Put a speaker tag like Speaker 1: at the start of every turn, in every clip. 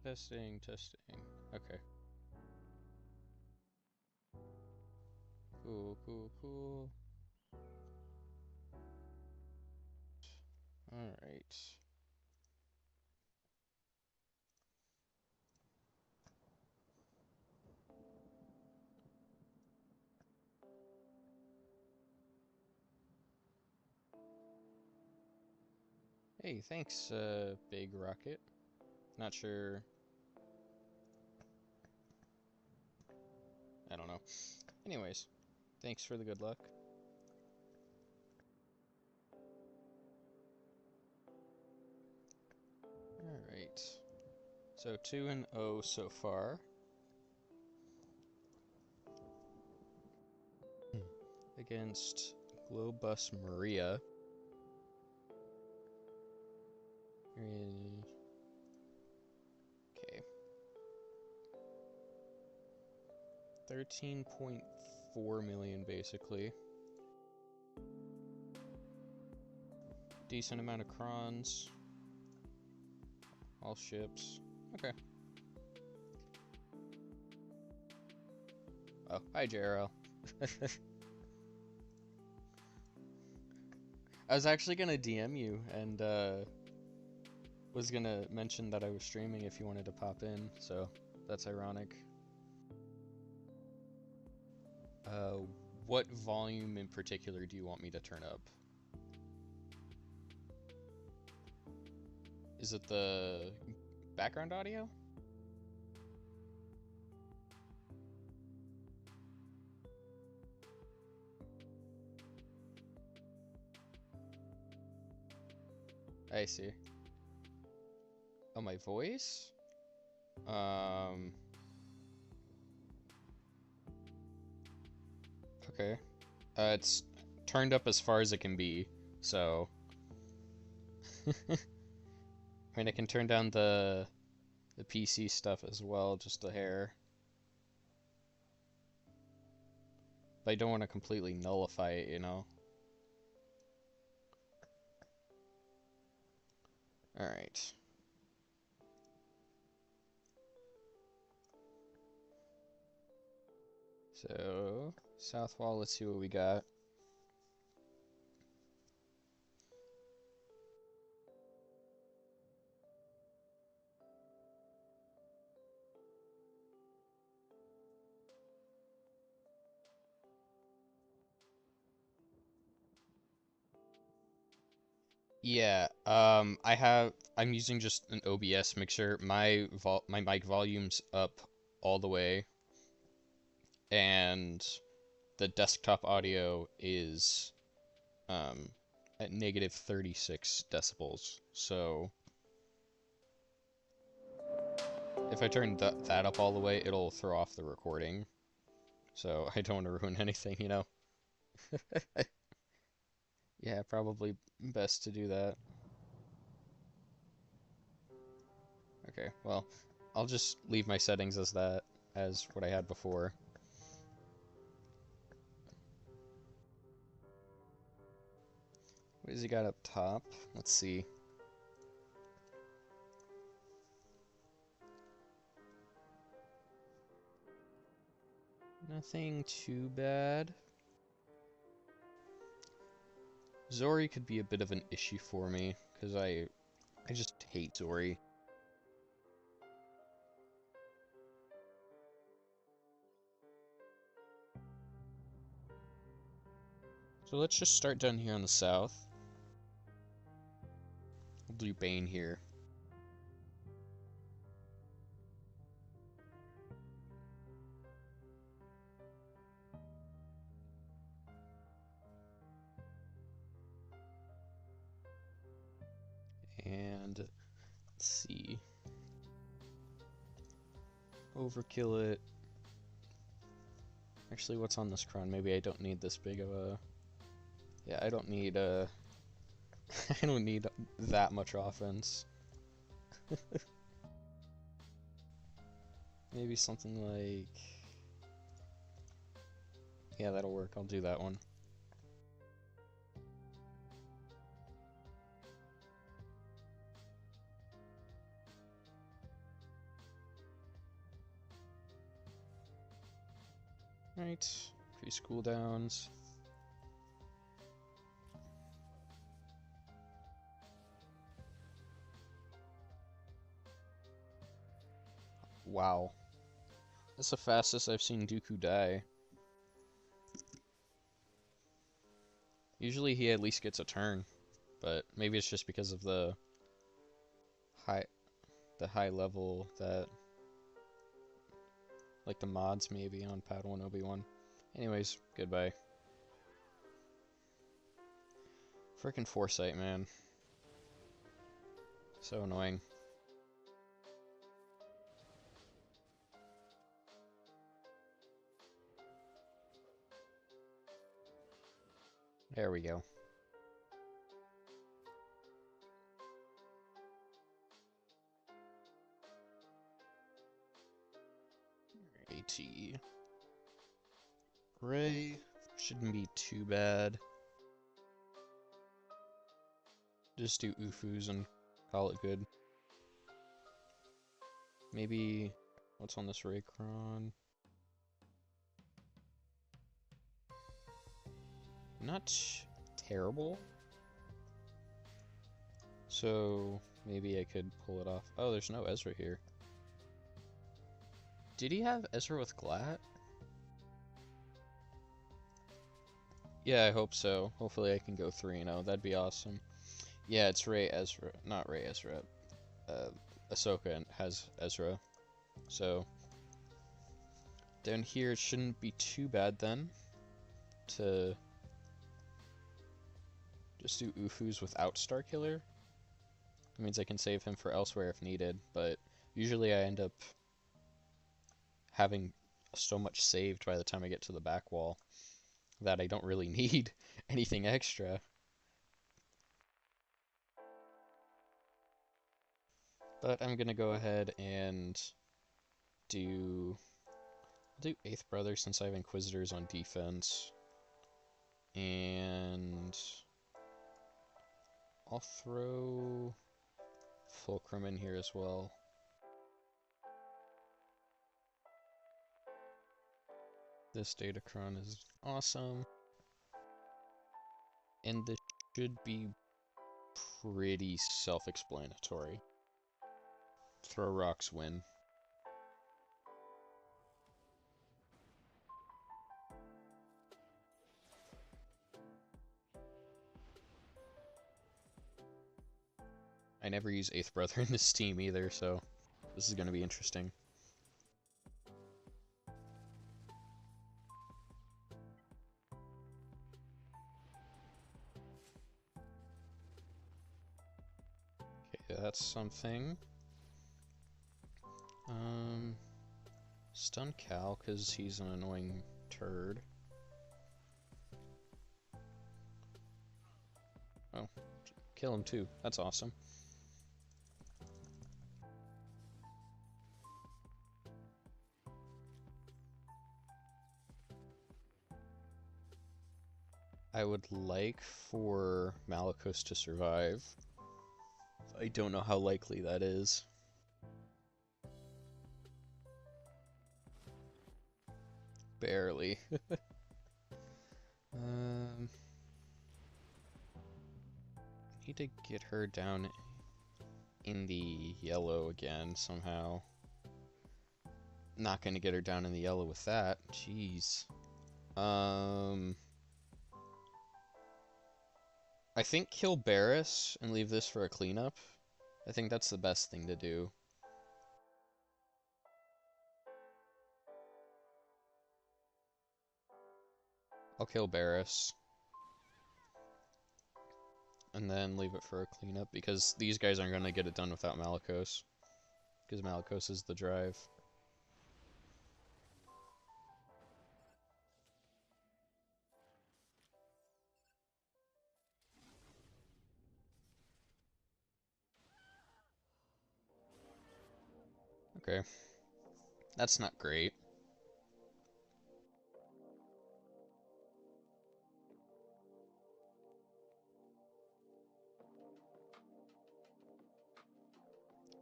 Speaker 1: Testing, testing. Okay. Cool, cool, cool. Alright. Hey, thanks, Big Rocket. Not sure. I don't know. Anyways, thanks for the good luck. Alright. So 2-0 so far. Against Globus Maria. Okay. 13.4 million basically. Decent amount of crons. All ships. Okay. Oh, hi JRL. I was actually gonna DM you and was gonna mention that I was streaming if you wanted to pop in, so that's ironic. What volume in particular do you want me to turn up? Is it the background audio? I see. Oh, my voice? Okay. It's turned up as far as it can be, so... I mean, I can turn down the PC stuff as well, just a hair. But I don't want to completely nullify it, you know? Alright. So, south wall, let's see what we got. Yeah, I'm using just an OBS mixer. My mic volume's up all the way, and the desktop audio is at negative 36 decibels. So if I turn that up all the way, it'll throw off the recording. So I don't want to ruin anything, you know? Yeah, probably best to do that. Okay, well, I'll just leave my settings as what I had before. What has he got up top? Let's see. Nothing too bad. Zori could be a bit of an issue for me, because I just hate Zori. So let's just start down here on the south. We'll do Bane here. And let's see. Overkill it. Actually, what's on this crown? Maybe I don't need this big of a... Yeah, I don't need I don't need that much offense. Maybe something like... Yeah, that'll work. I'll do that one. Alright. Increase cooldowns. Wow. That's the fastest I've seen Dooku die. Usually he at least gets a turn, but maybe it's just because of the high level that, like the mods maybe on Padawan Obi-Wan. Anyways, goodbye. Frickin' Foresight, man. So annoying. There we go. AT. Ray. Shouldn't be too bad. Just do Ufus and call it good. Maybe... what's on this Raycron? Not terrible. So maybe I could pull it off. Oh, there's no Ezra here. Did he have Ezra with Glat? Yeah, I hope so. Hopefully I can go 3-0. That'd be awesome. Yeah, it's Rey Ezra. Not Rey Ezra. Ahsoka has Ezra. So down here it shouldn't be too bad then to just do Ufus without Starkiller. That means I can save him for elsewhere if needed, but usually I end up having so much saved by the time I get to the back wall that I don't really need anything extra. But I'm gonna go ahead and I'll do 8th Brother since I have Inquisitors on defense. And I'll throw Fulcrum in here as well. This Datacron is awesome. And this should be pretty self-explanatory. Throw rocks, win. I never use 8th Brother in this team either, so this is going to be interesting. Okay, that's something. Stun Cal, because he's an annoying turd. Oh, kill him too. That's awesome. I would like for Malicos to survive. I don't know how likely that is. Barely. Need to get her down in the yellow again somehow. Not gonna get her down in the yellow with that. Jeez. I think kill Barris and leave this for a cleanup. I think that's the best thing to do. I'll kill Barris. And then leave it for a cleanup, because these guys aren't going to get it done without Malicos. Because Malicos is the drive. Okay. That's not great.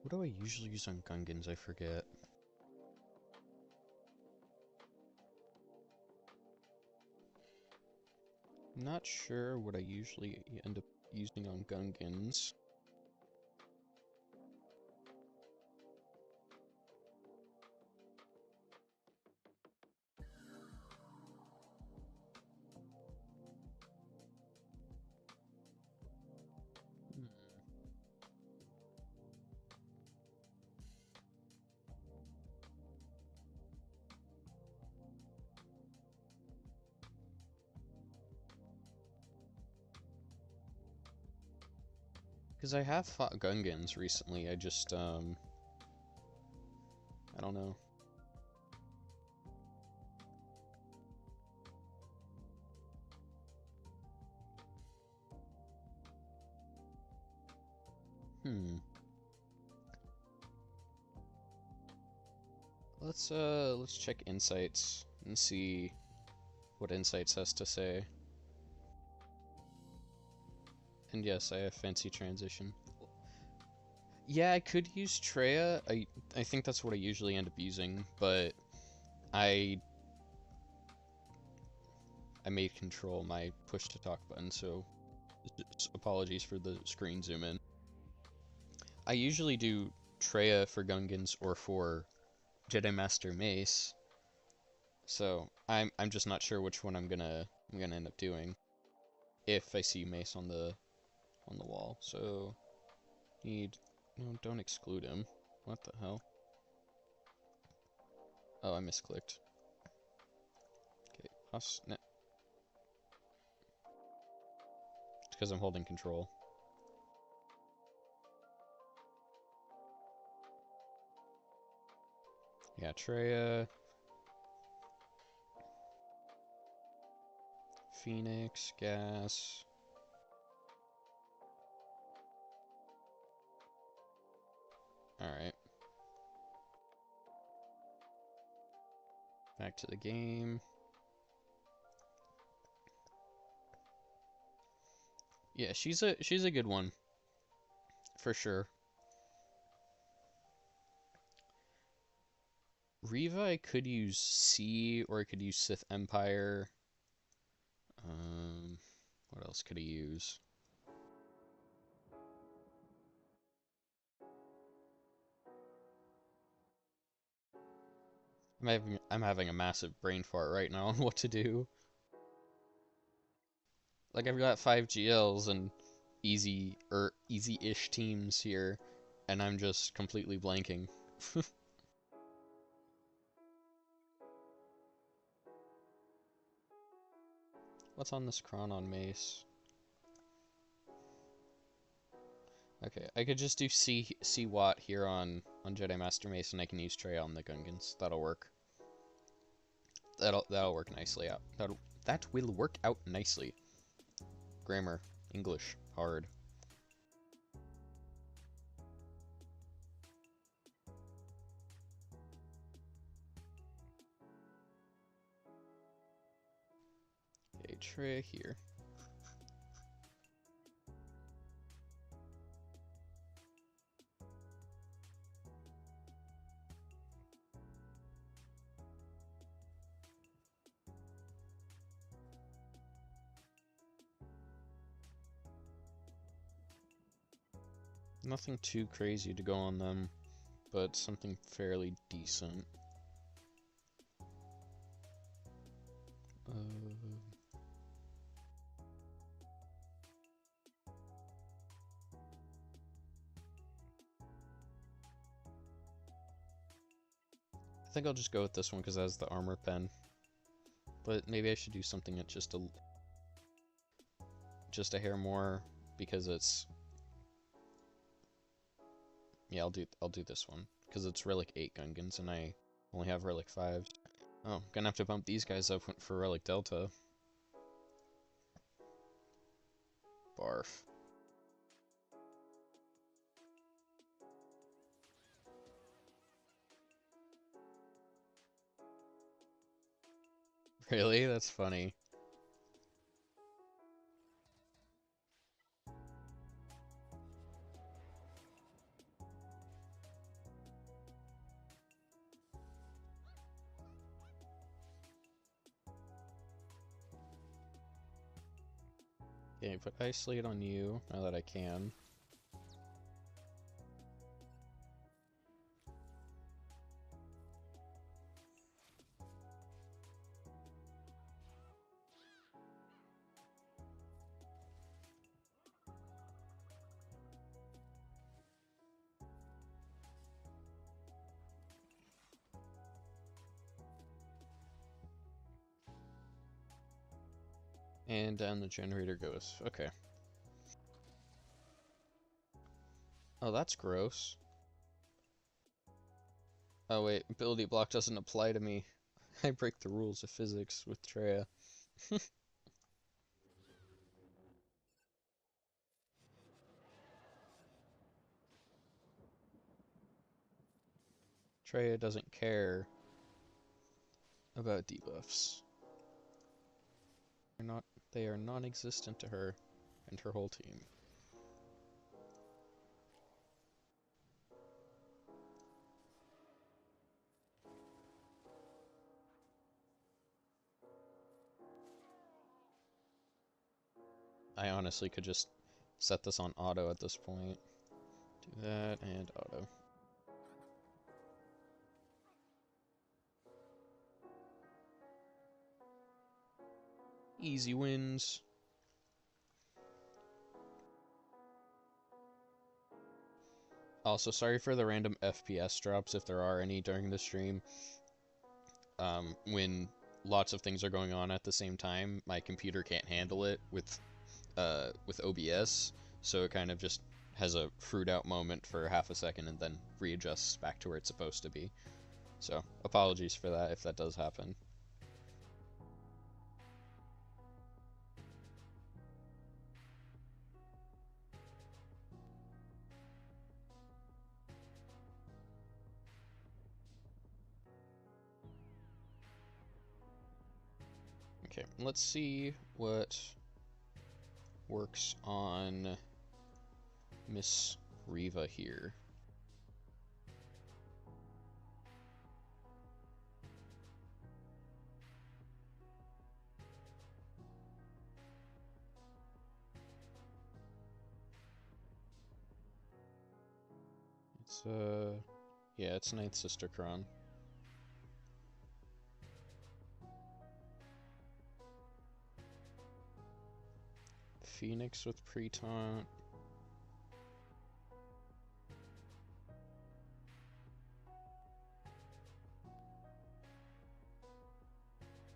Speaker 1: What do I usually use on Gungans? I forget. Not sure what I usually end up using on Gungans. Because I have fought Gungans recently, I just, I don't know. Let's check Insights and see what Insights has to say. And yes, I have Fancy Transition. Yeah, I could use Treya. I think that's what I usually end up using, but I made Control my push to talk button, so apologies for the screen zoom in. I usually do Treya for Gungans or for Jedi Master Mace, so I'm just not sure which one I'm gonna end up doing if I see Mace on the wall. So no, don't exclude him. What the hell? Oh, I misclicked. Okay, it's because I'm holding Control. Yeah, Treya, Phoenix, Gas. Alright. Back to the game. Yeah, she's a good one. For sure. Riva, I could use C, or I could use Sith Empire. What else could I use? I'm having a massive brain fart right now on what to do. Like, I've got 5 GLs and easy-ish teams here, and I'm just completely blanking. What's on this Chronon Mace? Okay, I could just do C Watt here on Jedi Master Mace, and I can use Trey on the Gungans. That'll work. That'll work nicely out. That will work out nicely. Grammar, English, hard. Okay, Trey here. Nothing too crazy to go on them, but something fairly decent. I think I'll just go with this one because it has the armor pen. But maybe I should do something at just a hair more because it's. Yeah, I'll do this one because it's Relic 8 Gungans and I only have Relic 5s. Oh, gonna have to bump these guys up for Relic Delta. Barf. Really? That's funny. Okay, put Isolate on you, now that I can. And down the generator goes. Okay. Oh, that's gross. Oh wait, ability block doesn't apply to me. I break the rules of physics with Treya. Treya doesn't care about debuffs. They are non-existent to her and her whole team. I honestly could just set this on auto at this point. Do that and auto. Easy wins. Also, sorry for the random FPS drops if there are any during the stream. When lots of things are going on at the same time, my computer can't handle it with OBS, so it kind of just has a fruit out moment for half a second and then readjusts back to where it's supposed to be. So apologies for that if that does happen. Okay, let's see what works on Miss Riva here. It's yeah, it's Ninth Sister Kron. Phoenix with pre-taunt.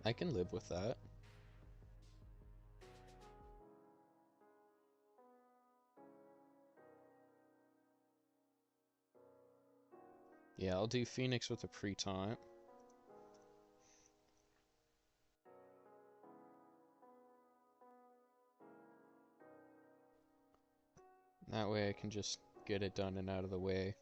Speaker 1: I can live with that. Yeah, I'll do Phoenix with a pre-taunt. That way I can just get it done and out of the way.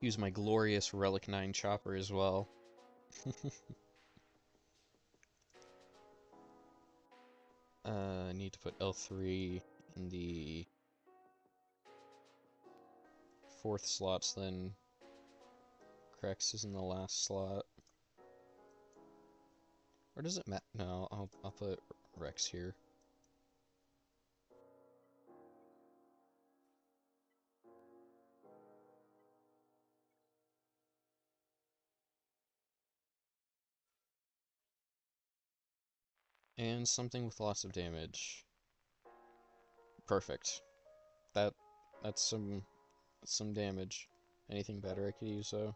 Speaker 1: Use my glorious Relic 9 chopper as well. I need to put L3 in the 4th slots, then Krex is in the last slot. Or does it matter? No, I'll put Rex here. And something with lots of damage. Perfect. That's some damage. Anything better I could use though?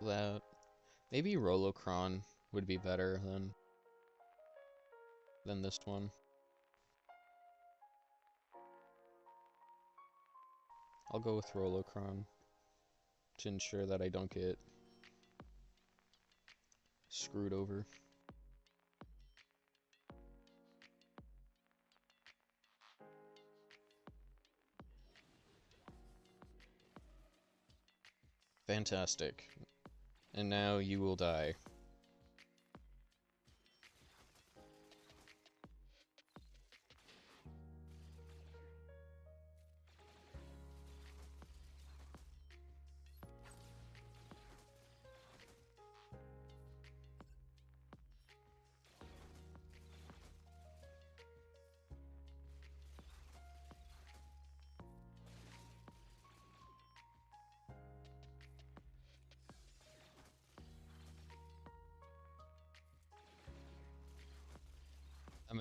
Speaker 1: That maybe Rolocron would be better than this one. I'll go with Rolocron to ensure that I don't get screwed over. Fantastic. And now you will die.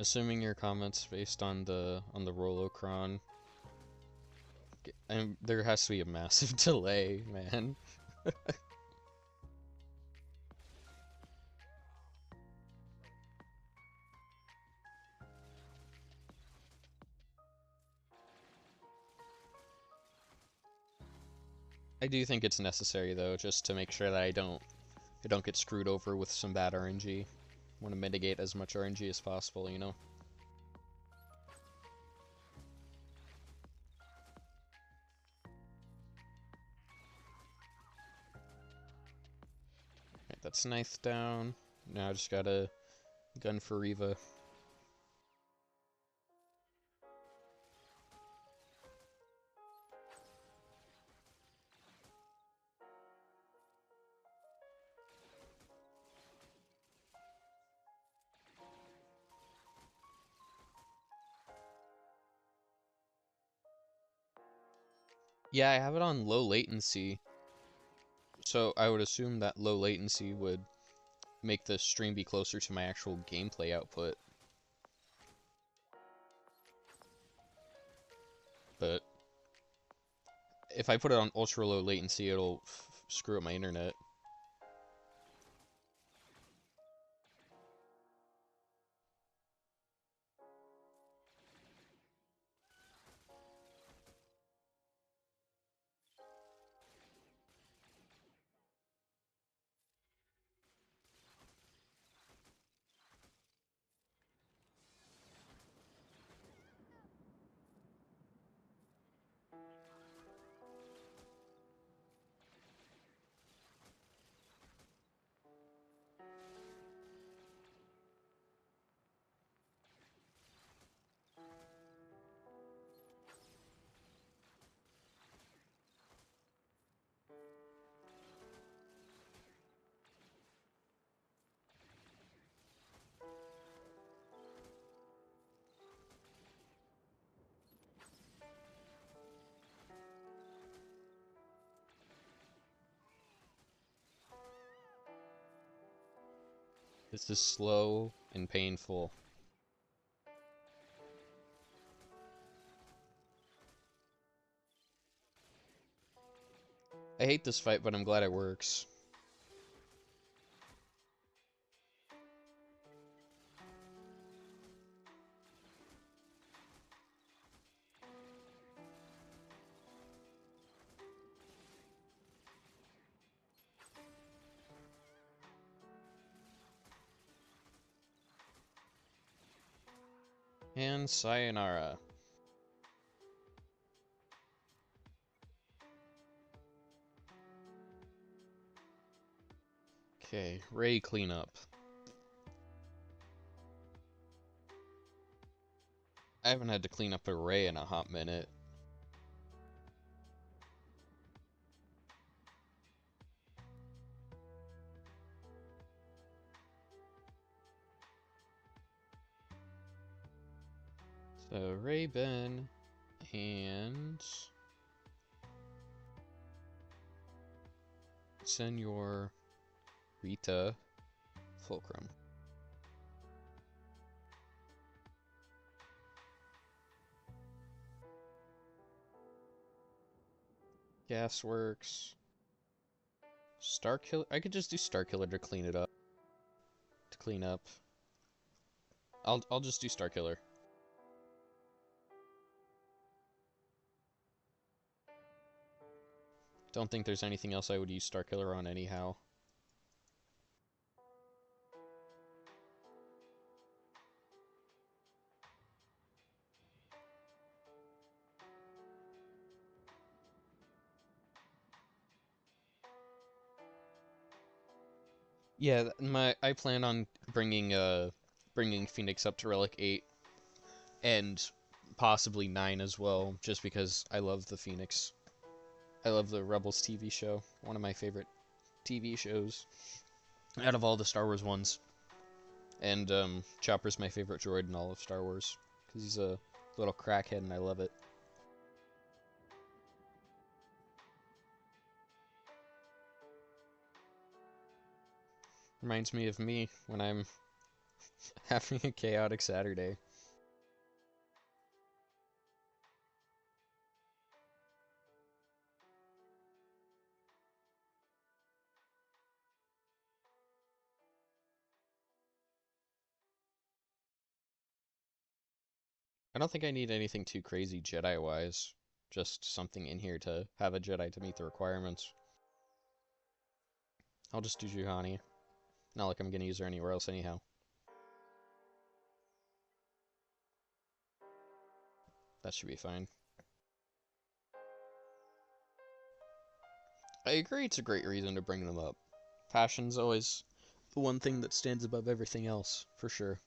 Speaker 1: assuming your comments based on the Rolocron, and there has to be a massive delay, man. I do think it's necessary though, just to make sure that I don't get screwed over with some bad RNG. Want to mitigate as much RNG as possible, you know? Right, that's ninth down. Now I just got a gun for Reva. Yeah, I have it on low latency. So I would assume that low latency would make the stream be closer to my actual gameplay output. But if I put it on ultra low latency, it'll screw up my internet. This is slow and painful. I hate this fight, but I'm glad it works. And sayonara. Okay, Ray cleanup. I haven't had to clean up a Ray in a hot minute. So Ray, Ben, and Senor Rita Fulcrum. Gasworks. Starkiller. I could just do Starkiller to clean it up. To clean up. I'll just do Starkiller. Don't think there's anything else I would use Starkiller on anyhow. Yeah, I plan on bringing Phoenix up to Relic 8 and possibly 9 as well, just because I love the Phoenix. I love the Rebels TV show, one of my favorite TV shows out of all the Star Wars ones. And Chopper's my favorite droid in all of Star Wars, because he's a little crackhead and I love it. Reminds me of me when I'm Having a chaotic Saturday. I don't think I need anything too crazy Jedi-wise. Just something in here to have a Jedi to meet the requirements. I'll just do Juhani. Not like I'm gonna use her anywhere else anyhow. That should be fine. I agree it's a great reason to bring them up. Passion's always the one thing that stands above everything else, for sure.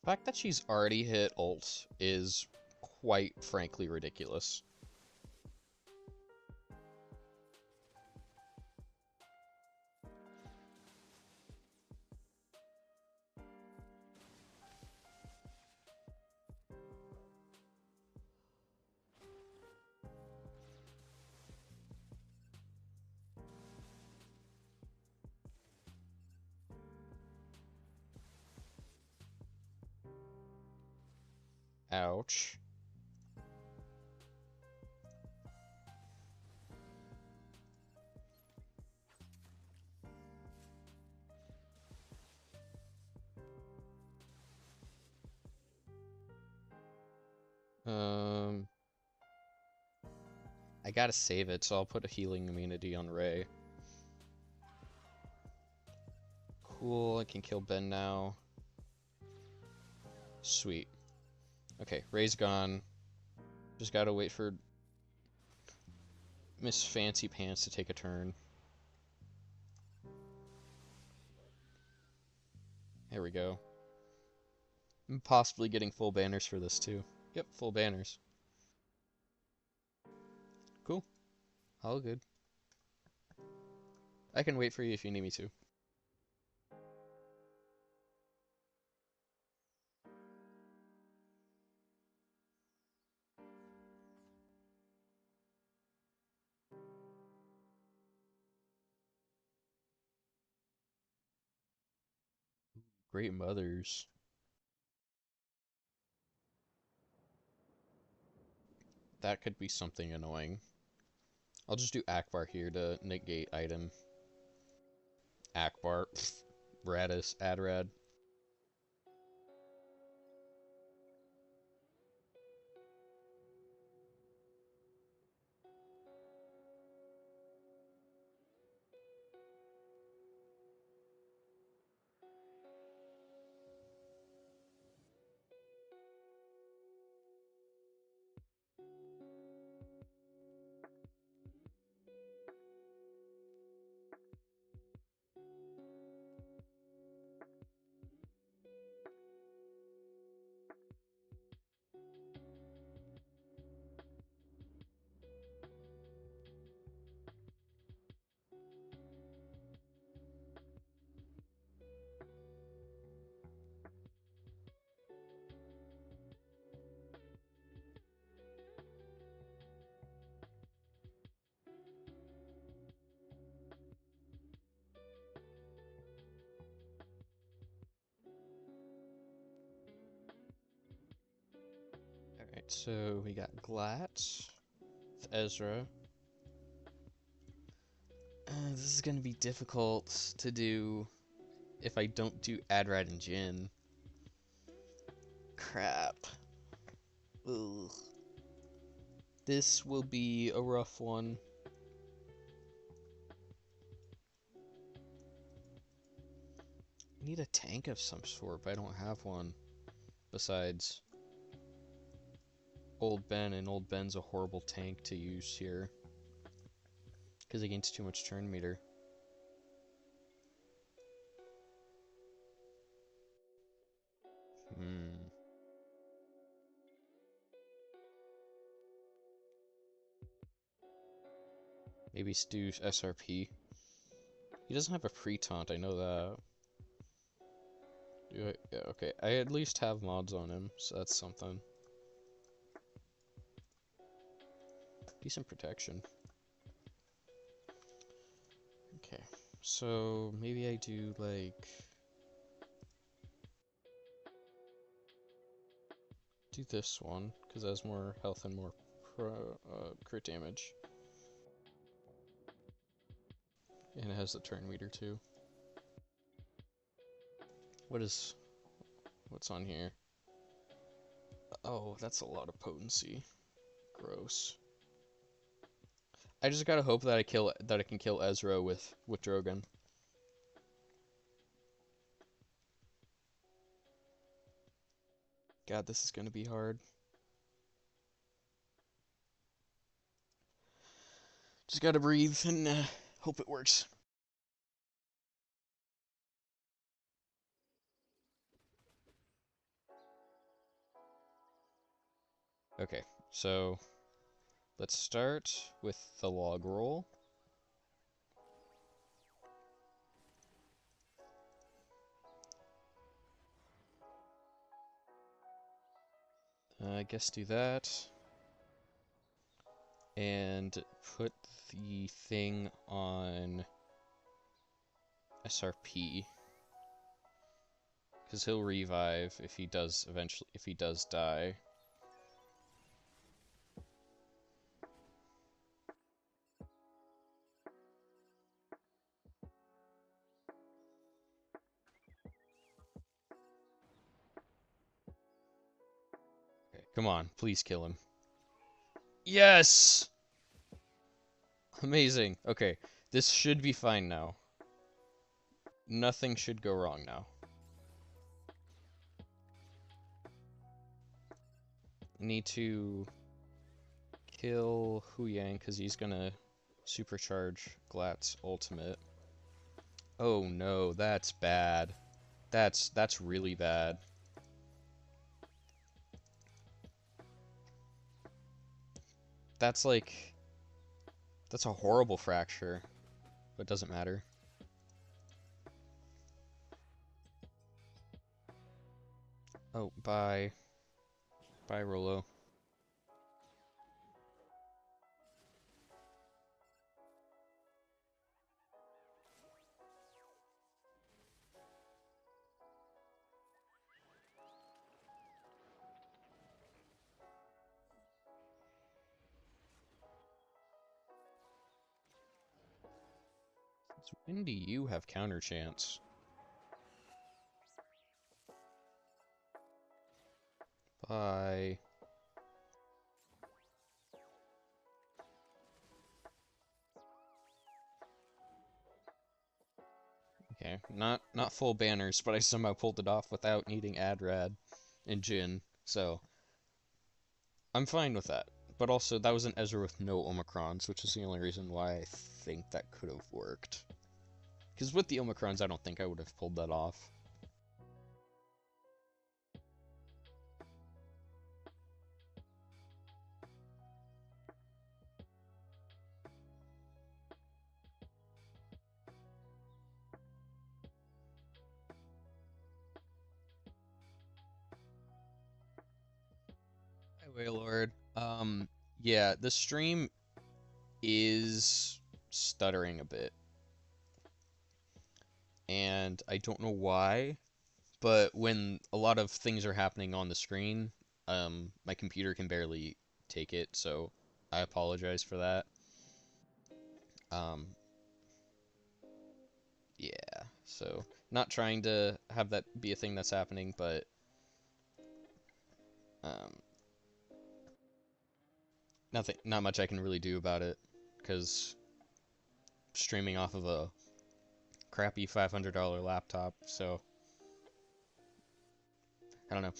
Speaker 1: The fact that she's already hit ult is quite frankly ridiculous. Ouch. I gotta save it, so I'll put a healing immunity on Rey. Cool, I can kill Ben now. Sweet. Okay, Rey's gone. Just gotta wait for Miss Fancy Pants to take a turn. There we go. I'm possibly getting full banners for this too. Yep, full banners. Cool. All good. I can wait for you if you need me to. Great mothers. That could be something annoying. I'll just do Akbar here to negate item. Akbar. Radis. Adrad. Alright, so we got Glat with Ezra. This is gonna be difficult to do if I don't do Adrad and Jin. Crap. Ugh. This will be a rough one. I need a tank of some sort, but I don't have one. Besides Old Ben, and Old Ben's a horrible tank to use here. Because it gains too much turn meter. Hmm. Maybe do SRP. He doesn't have a pre-taunt, I know that. Do I? Yeah, okay. I at least have mods on him, so that's something. Decent protection. Okay, so maybe I do like... do this one, because it has more health and more crit damage. And it has the turn meter too. What's on here? Oh, that's a lot of potency. Gross. I just gotta hope that I can kill Ezra with Drogon. God, this is gonna be hard. Just gotta breathe and hope it works. Okay, so let's start with the log roll. I guess do that. And put the thing on SRP. Because he'll revive if he does die. Okay, come on, please kill him. Yes! Amazing. Okay, this should be fine now. Nothing should go wrong now. Need to kill Hu Yang because he's gonna supercharge Glatt's ultimate. Oh no, that's bad. That's really bad. That's like... that's a horrible fracture. But it doesn't matter. Oh, bye. Bye, Rolo. When do you have counter chance? Bye. Okay, not full banners, but I somehow pulled it off without needing Adrad and Jin, so I'm fine with that. But also, that was an Ezra with no Omicrons, which is the only reason why I think that could have worked. Because with the Omicrons, I don't think I would have pulled that off. Hi, Waylord. Yeah, the stream is stuttering a bit. And I don't know why, but when a lot of things are happening on the screen, my computer can barely take it, so I apologize for that. Yeah, so not trying to have that be a thing that's happening, but not much I can really do about it, because streaming off of a crappy $500 laptop, so I don't know.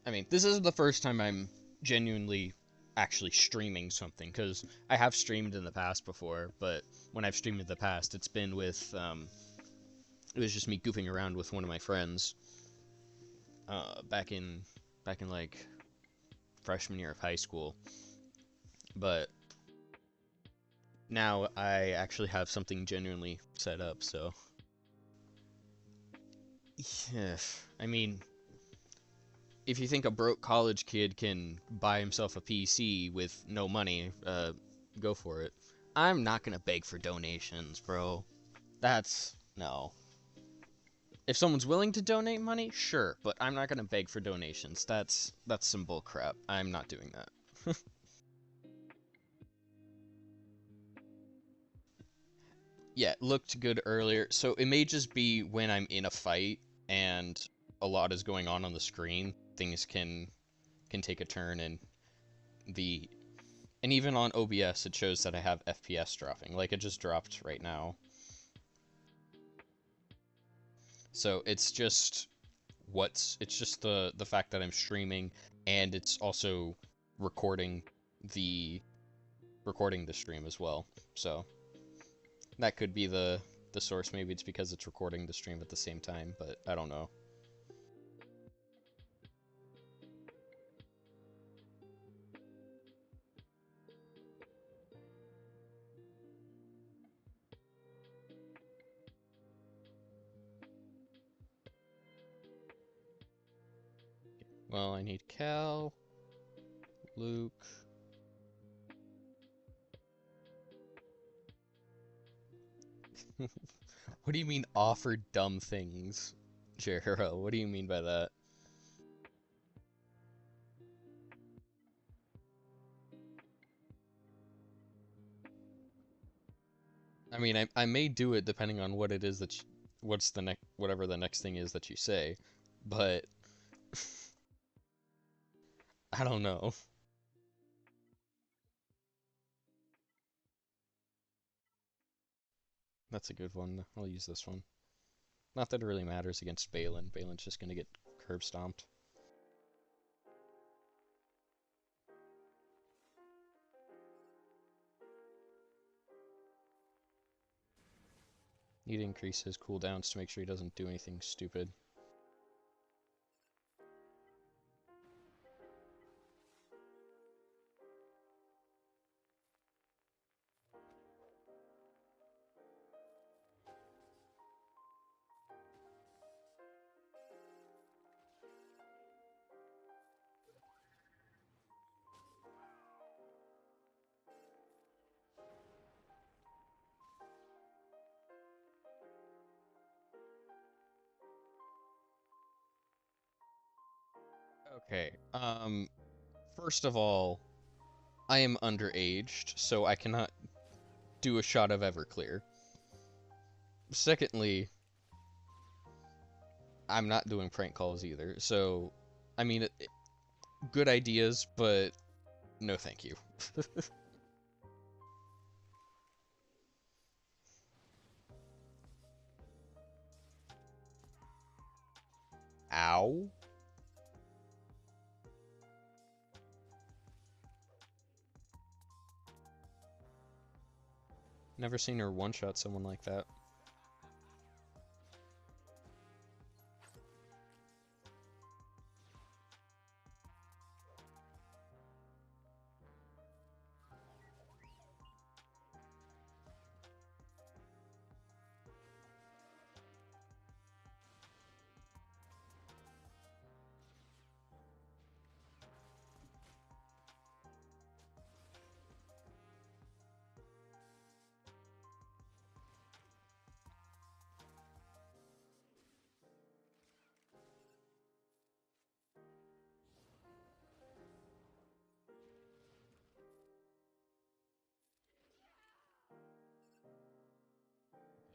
Speaker 1: I mean, this is the first time I'm genuinely actually streaming something, because I have streamed in the past before, but when I've streamed in the past, it's been with, it was just me goofing around with one of my friends, back in like, freshman year of high school, but now I actually have something genuinely set up, so yeah, I mean, if you think a broke college kid can buy himself a PC with no money, go for it. I'm not gonna beg for donations, bro. That's no. If someone's willing to donate money, sure, but I'm not gonna beg for donations. That's some bull crap. I'm not doing that. Yeah, it looked good earlier. So it may just be when I'm in a fight and a lot is going on the screen, things can take a turn the and even on OBS it shows that I have FPS dropping. Like it just dropped right now. So it's just the fact that I'm streaming and it's also recording the recording the stream as well. So that could be the source. Maybe it's because it's recording the stream at the same time, but I don't know. Well, I need Cal, Luke. What do you mean offer dumb things, Jero? What do you mean by that? I mean, I may do it depending on what it is that what's the next whatever the next thing is that you say, but I don't know. That's a good one. I'll use this one. Not that it really matters against Balin. Balin's just gonna get curb stomped. Need to increase his cooldowns to make sure he doesn't do anything stupid. Okay, first of all, I am underaged, so I cannot do a shot of Everclear. Secondly, I'm not doing prank calls either, so, I mean, good ideas, but no thank you. Ow. Never seen her one-shot someone like that.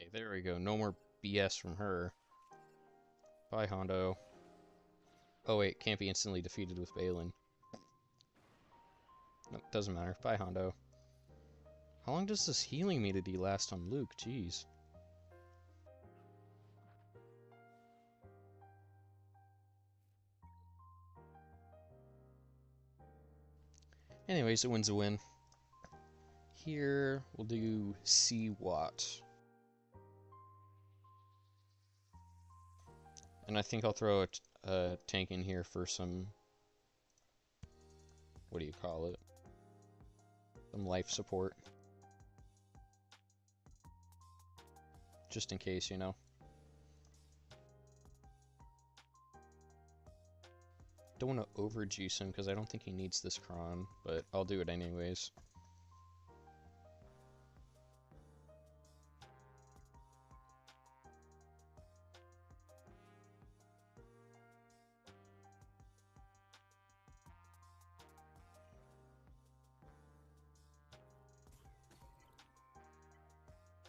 Speaker 1: Okay, there we go. No more BS from her. Bye, Hondo. Oh wait, can't be instantly defeated with Balin. Nope, doesn't matter. Bye, Hondo. How long does this healing immunity last on Luke? Jeez. Anyways, it wins a win. Here, we'll do C-Watt. And I think I'll throw a tank in here for some... What do you call it? Some life support. just in case, you know. Don't want to overjuice him because I don't think he needs this cron, but I'll do it anyways.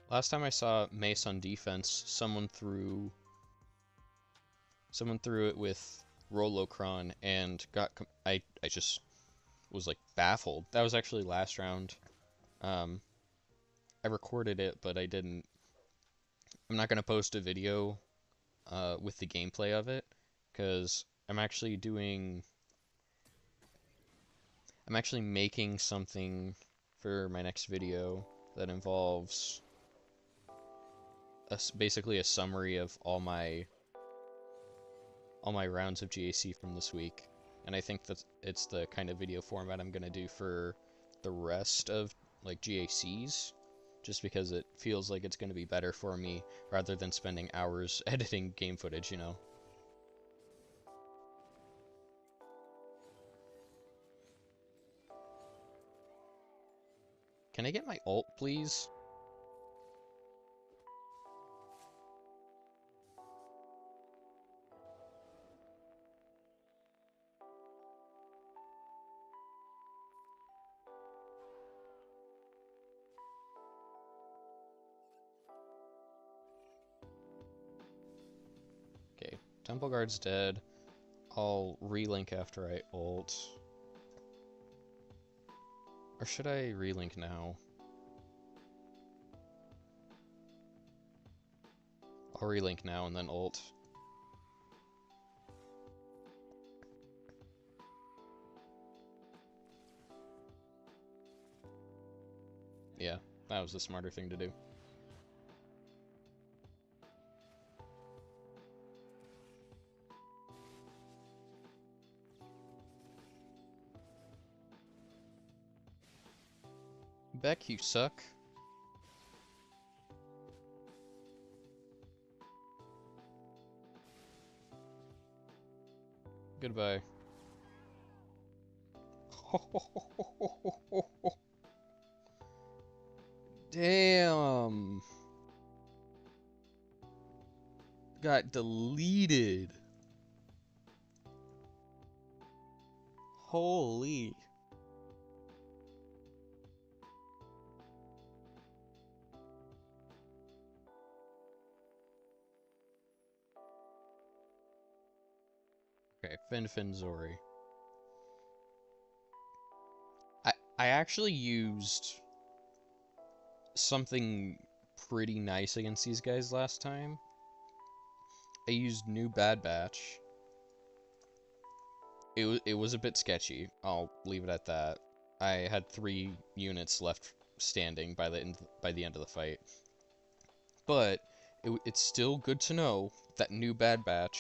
Speaker 1: Last time I saw Mace on defense, someone threw it with Rolocron and I just was like baffled. That was actually last round. I recorded it, but I'm not gonna post a video with the gameplay of it because I'm actually making something for my next video that involves basically a summary of all my rounds of GAC from this week, and I think that it's the kind of video format I'm gonna do for the rest of like GACs, just because it feels like it's gonna be better for me rather than spending hours editing game footage, you know. Can I get my ult, please? Okay, Temple Guard's dead. I'll relink after I ult. Or should I relink now? I'll relink now and then ult. Yeah, that was the smarter thing to do. Beck, you suck. Goodbye. Damn. Got deleted. Holy. Okay, Fin Zori. I actually used something pretty nice against these guys last time. I used New Bad Batch. It was a bit sketchy. I'll leave it at that. I had 3 units left standing by the end of the fight. But it's still good to know that New Bad Batch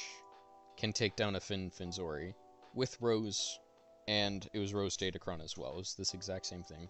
Speaker 1: can take down a Finzori with Rose, and it was Rose Datacron as well. It was this exact same thing.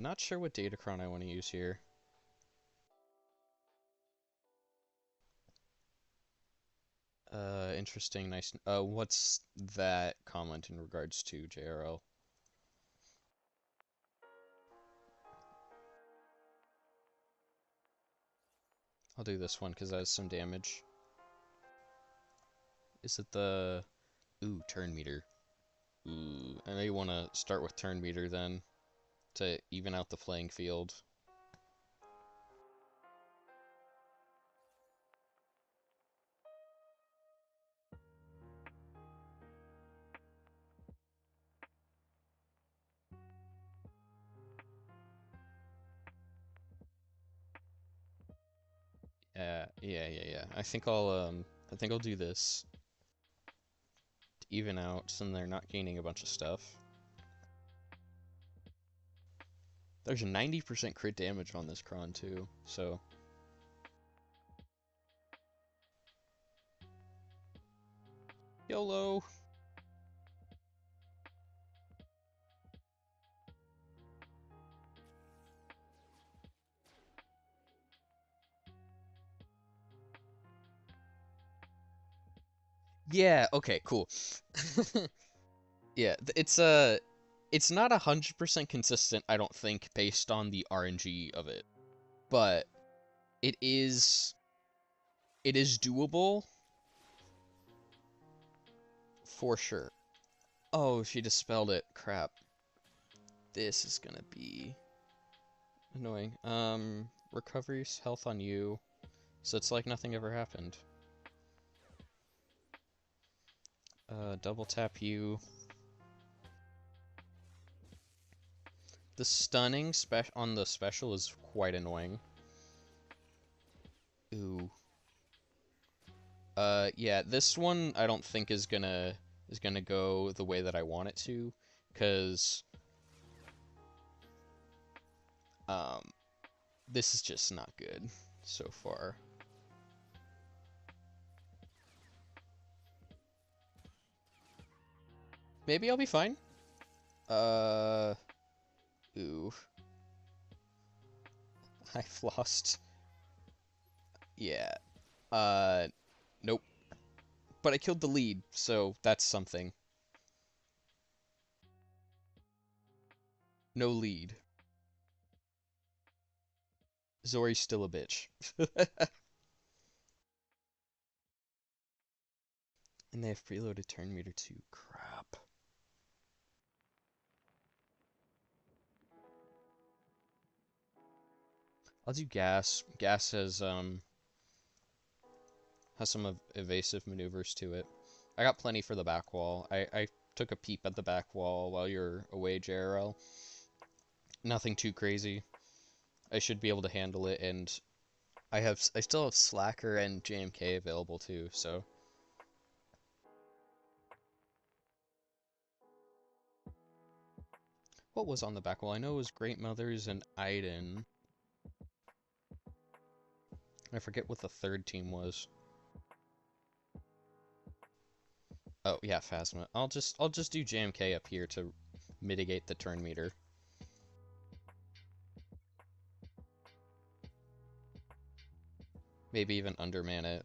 Speaker 1: Not sure what Datacron I want to use here. Interesting, nice. What's that comment in regards to JRL? I'll do this one because that has some damage. Is it the... Ooh, turn meter. Ooh, I may want to start with turn meter then to even out the playing field. Yeah. I think I'll do this to even out so they're not gaining a bunch of stuff. There's 90% crit damage on this Kron too, so YOLO. Yeah, okay, cool. Yeah, it's not 100% consistent, I don't think, based on the RNG of it, but it is it is doable for sure. Oh, she dispelled it. Crap. This is gonna be annoying. Recoveries health on you, so it's like nothing ever happened. Double tap you. The stunning on the special is quite annoying. Ooh. Yeah, this one I don't think is gonna go the way that I want it to, cause um, this is just not good so far. Maybe I'll be fine. Uh, ooh. I've lost. Yeah. Uh, nope. But I killed the lead, so that's something. No lead. Zori's still a bitch. And they have preloaded turn meter too. Crap. I'll do gas. Gas has some evasive maneuvers to it. I got plenty for the back wall. I took a peep at the back wall while you're away, JRL. Nothing too crazy. I should be able to handle it, and I still have Slacker and JMK available too, so. What was on the back wall? I know it was Great Mothers and Aiden. I forget what the third team was. Oh yeah, Phasma. I'll just do JMK up here to mitigate the turn meter. Maybe even underman it.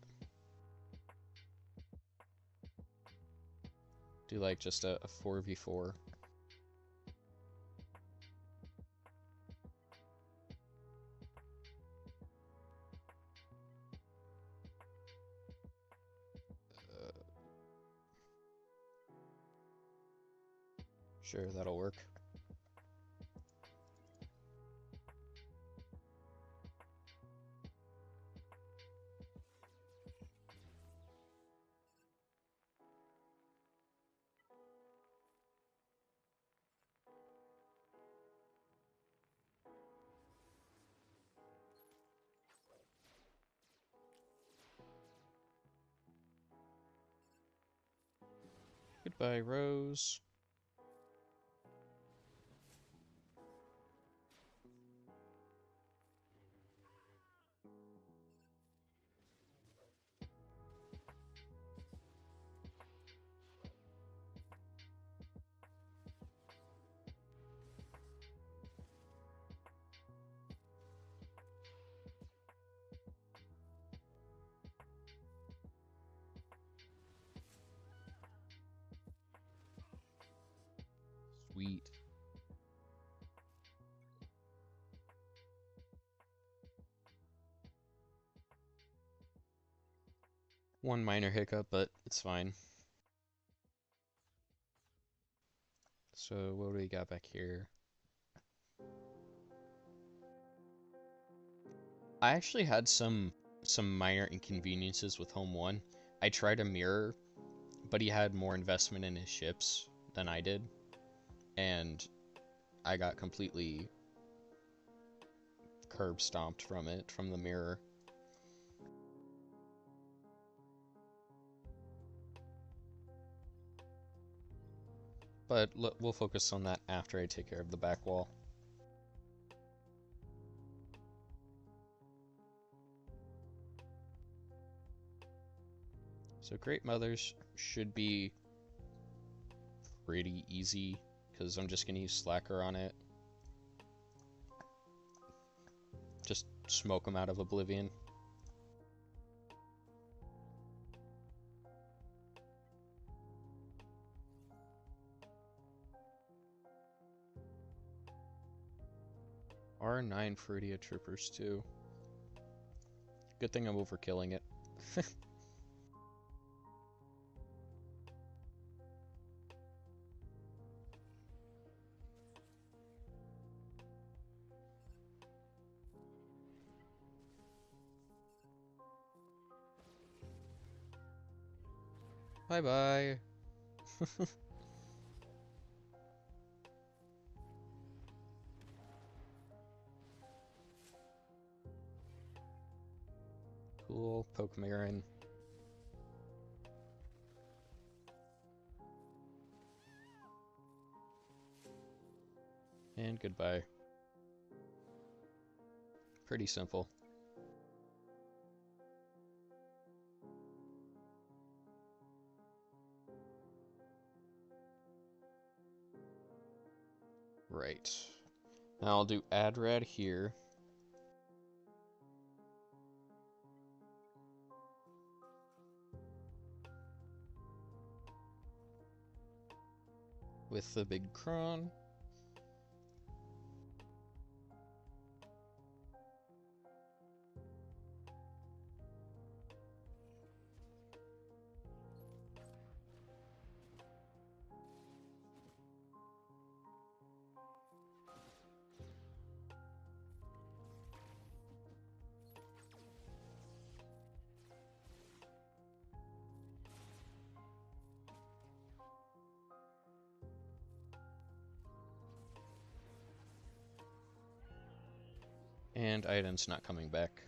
Speaker 1: Do like just a 4v4. Sure, that'll work. Goodbye, Rose. Sweet. One minor hiccup, but it's fine. So what do we got back here? I actually had some minor inconveniences with Home 1. I tried a mirror, but he had more investment in his ships than I did, and I got completely curb stomped from it, from the mirror. But we'll focus on that after I take care of the back wall. So Great Mothers should be pretty easy, because I'm just going to use Slacker on it. Just smoke them out of oblivion. R9 Fruitia Troopers too. Good thing I'm overkilling it. Bye bye. Cool. Poke Marin. And goodbye. Pretty simple. Right. Now I'll do AdRad here. With the big cron. And items not coming back.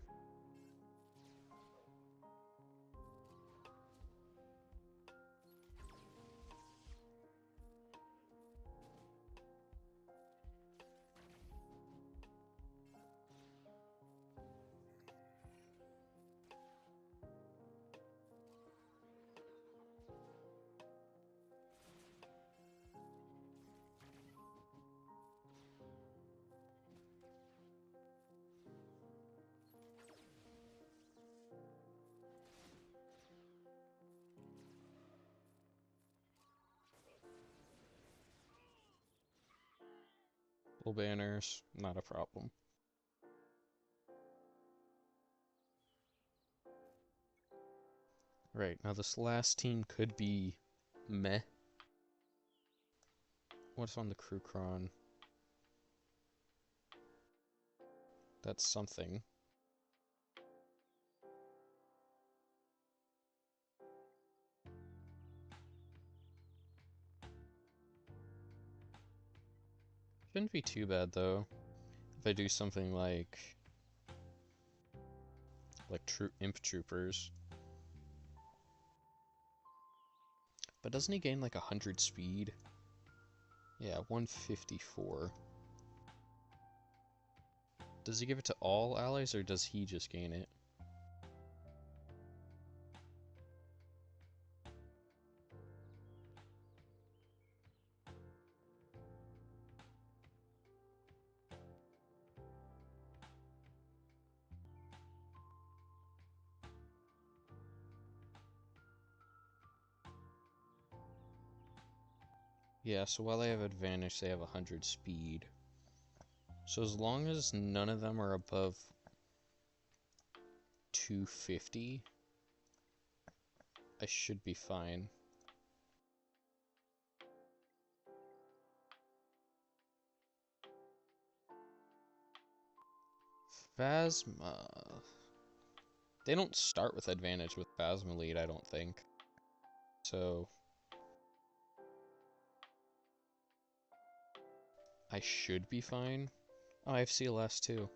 Speaker 1: Full banners, not a problem. Right, now this last team could be meh. What's on the crew cron? That's something. Shouldn't be too bad though. If I do something like imp troopers. But doesn't he gain like 100 speed? Yeah, 154. Does he give it to all allies or does he just gain it? Yeah, so while they have advantage, they have 100 speed. So as long as none of them are above 250, I should be fine. Phasma. They don't start with advantage with Phasma lead, I don't think. So I should be fine. Oh, I have CLS too.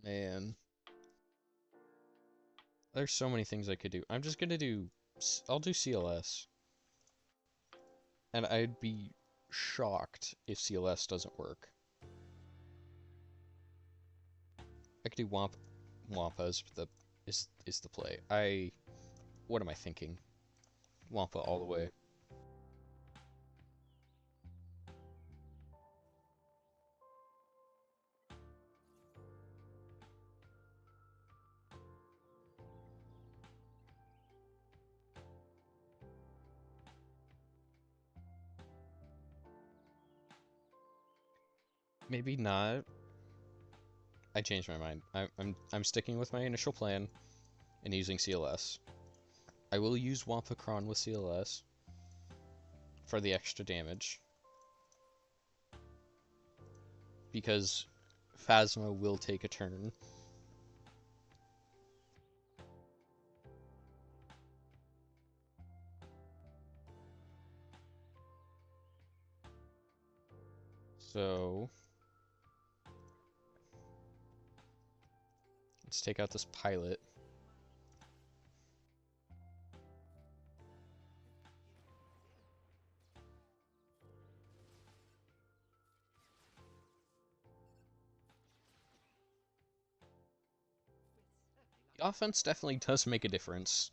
Speaker 1: Man. There's so many things I could do. I'm just gonna do... I'll do CLS. And I'd be shocked if CLS doesn't work. I could do Wampa is the play. What am I thinking? Wampa all the way. Maybe not. I changed my mind. I'm sticking with my initial plan and using CLS. I will use Wampacron with CLS for the extra damage. Because Phasma will take a turn. So let's take out this pilot. The offense definitely does make a difference.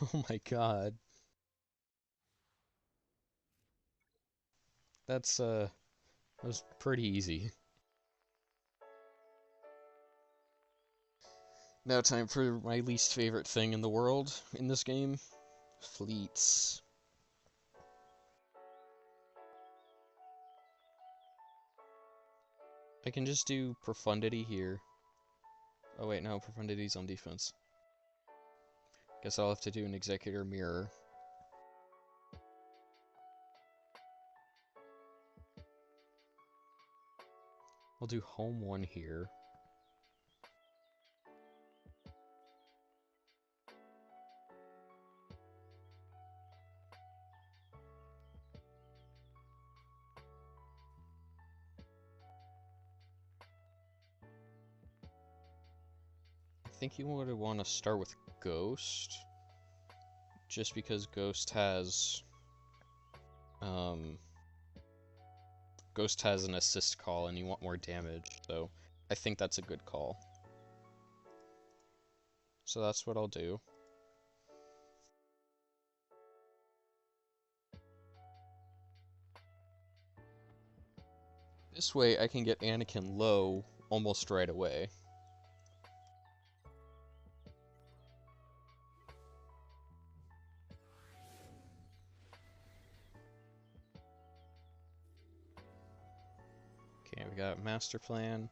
Speaker 1: Oh my god. That was pretty easy. Now time for my least favorite thing in the world in this game. Fleets. I can just do Profundity here. Oh wait, no, Profundity's on defense. Guess I'll have to do an Executor Mirror. I'll do Home 1 here. I think you would want to start with Ghost. Just because Ghost has... Ghost has an assist call and you want more damage, so I think that's a good call. So that's what I'll do. This way I can get Anakin low almost right away. Okay, we got Master Plan.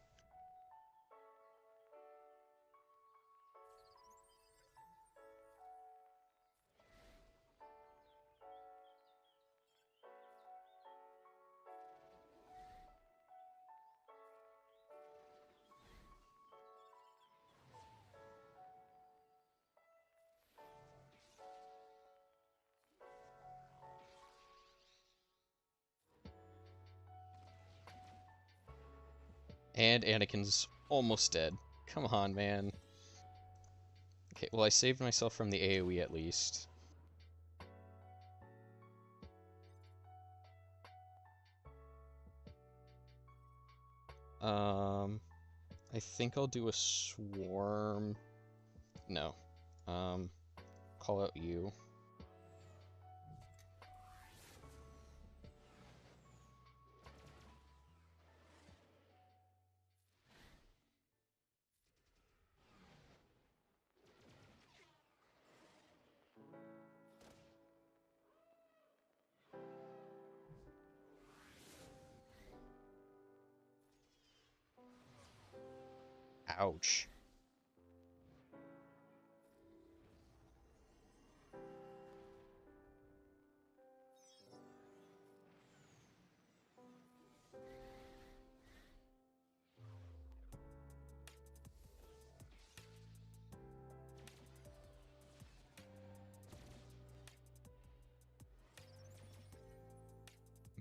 Speaker 1: And Anakin's almost dead. Come on, man. Okay, well I saved myself from the AoE at least. I think I'll do a swarm. No. Call out you. Ouch.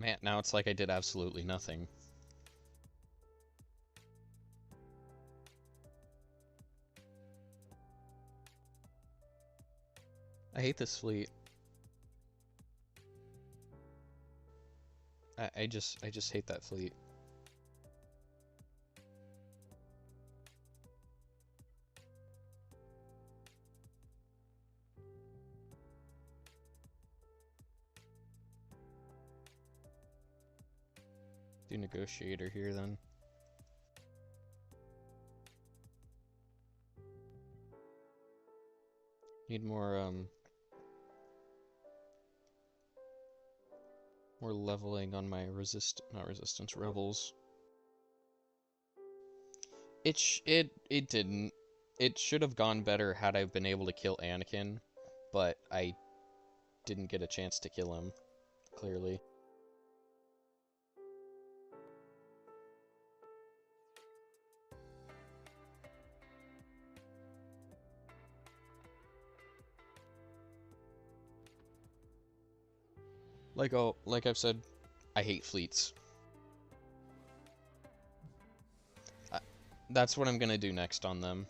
Speaker 1: Man, now it's like I did absolutely nothing. I hate this fleet. I just hate that fleet. Do negotiator here then. Need more more leveling on my not resistance, rebels. It didn't. It should have gone better had I been able to kill Anakin, but I didn't get a chance to kill him, clearly. Like I've said, I hate fleets. That's what I'm gonna do next on them.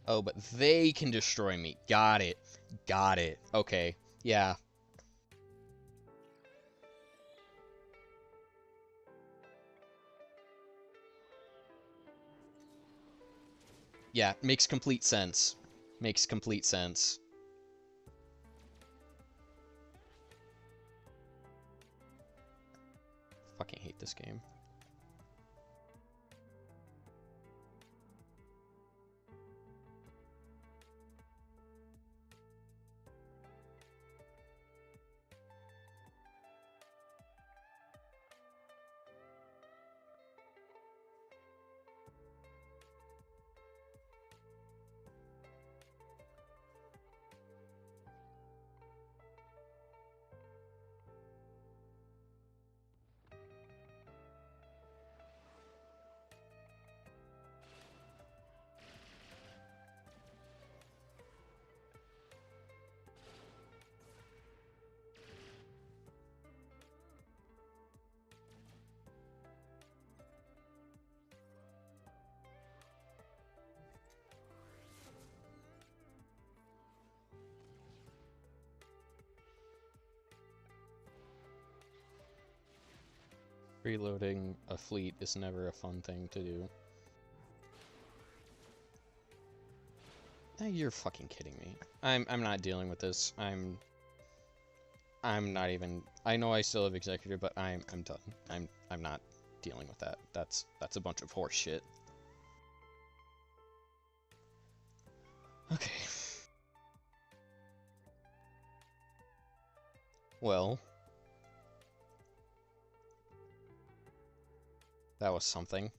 Speaker 1: Oh, but they can destroy me. Got it. Got it. Okay. Yeah. Yeah, makes complete sense. Makes complete sense. Fucking hate this game. Reloading a fleet is never a fun thing to do. You're fucking kidding me. I'm not dealing with this. I'm not even. I know I still have executor, but I'm done. I'm not dealing with that. That's a bunch of horse shit. Okay. Well, that was something.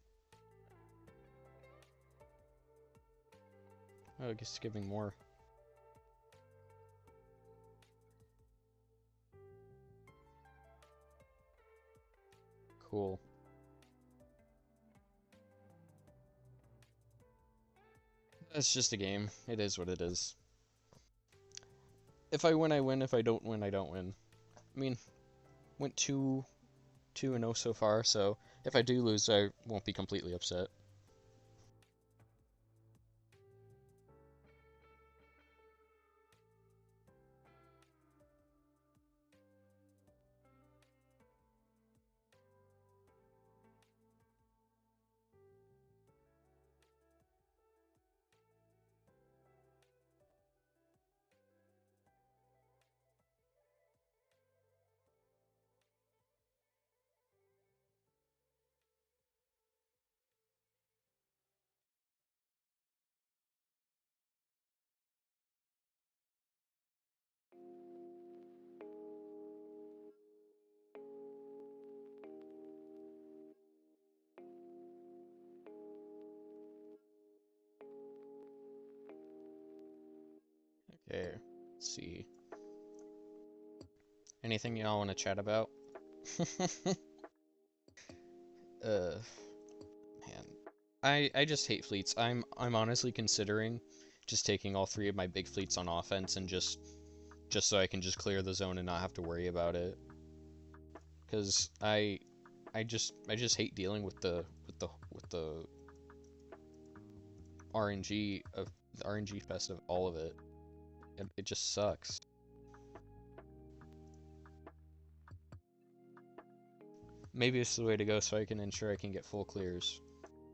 Speaker 1: Oh, I guess it's giving more. Cool. It's just a game. It is what it is. If I win, I win. If I don't win, I don't win. I mean, went 2-0 so far, so if I do lose, I won't be completely upset. Okay, let's see. Anything y'all want to chat about? uh, man, I just hate fleets. I'm honestly considering just taking all three of my big fleets on offense and just so I can just clear the zone and not have to worry about it. Cause I just hate dealing with the RNG of the RNG fest of all of it. It just sucks. Maybe it's the way to go so I can ensure I can get full clears.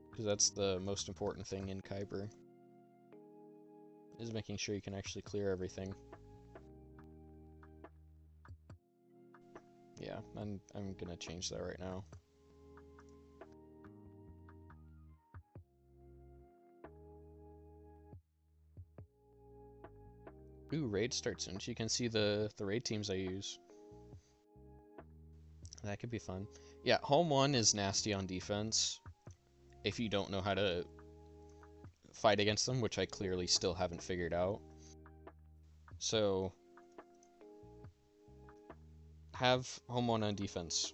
Speaker 1: Because that's the most important thing in Kyber. Is making sure you can actually clear everything. Yeah, I'm gonna change that right now. Ooh, raid starts soon. So you can see the raid teams I use. That could be fun. Yeah, home one is nasty on defense if you don't know how to fight against them, which I clearly still haven't figured out. So have home one on defense.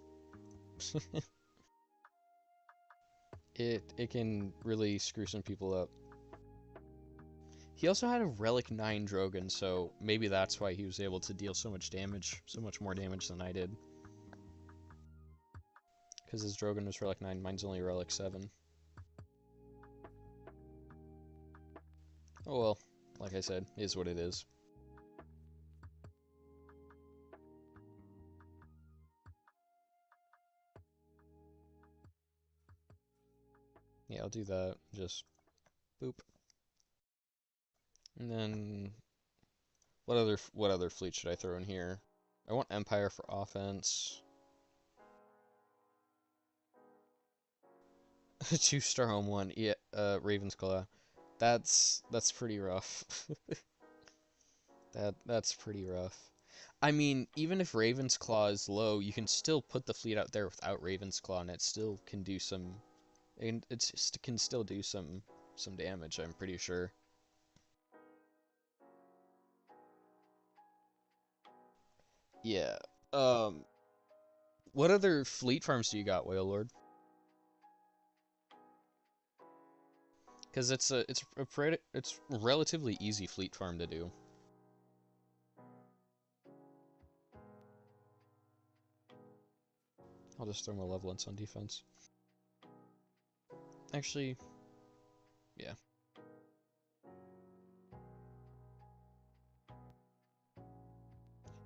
Speaker 1: It can really screw some people up. He also had a Relic 9 Drogon, so maybe that's why he was able to deal so much damage, so much more damage than I did. Because his Drogon was Relic 9, mine's only Relic 7. Oh well, like I said, is what it is. Yeah, I'll do that. Just boop. And then what other fleet should I throw in here? I want Empire for offense. 2-star home one. Yeah, Raven's Claw. That's pretty rough. That's pretty rough. I mean, even if Raven's Claw is low, you can still put the fleet out there without Raven's Claw, and it still can do some. And it can still do some damage. I'm pretty sure. Yeah. Um. What other fleet farms do you got, Whale Lord? Because it's relatively easy fleet farm to do. I'll just throw Malevolence on defense. Actually, yeah.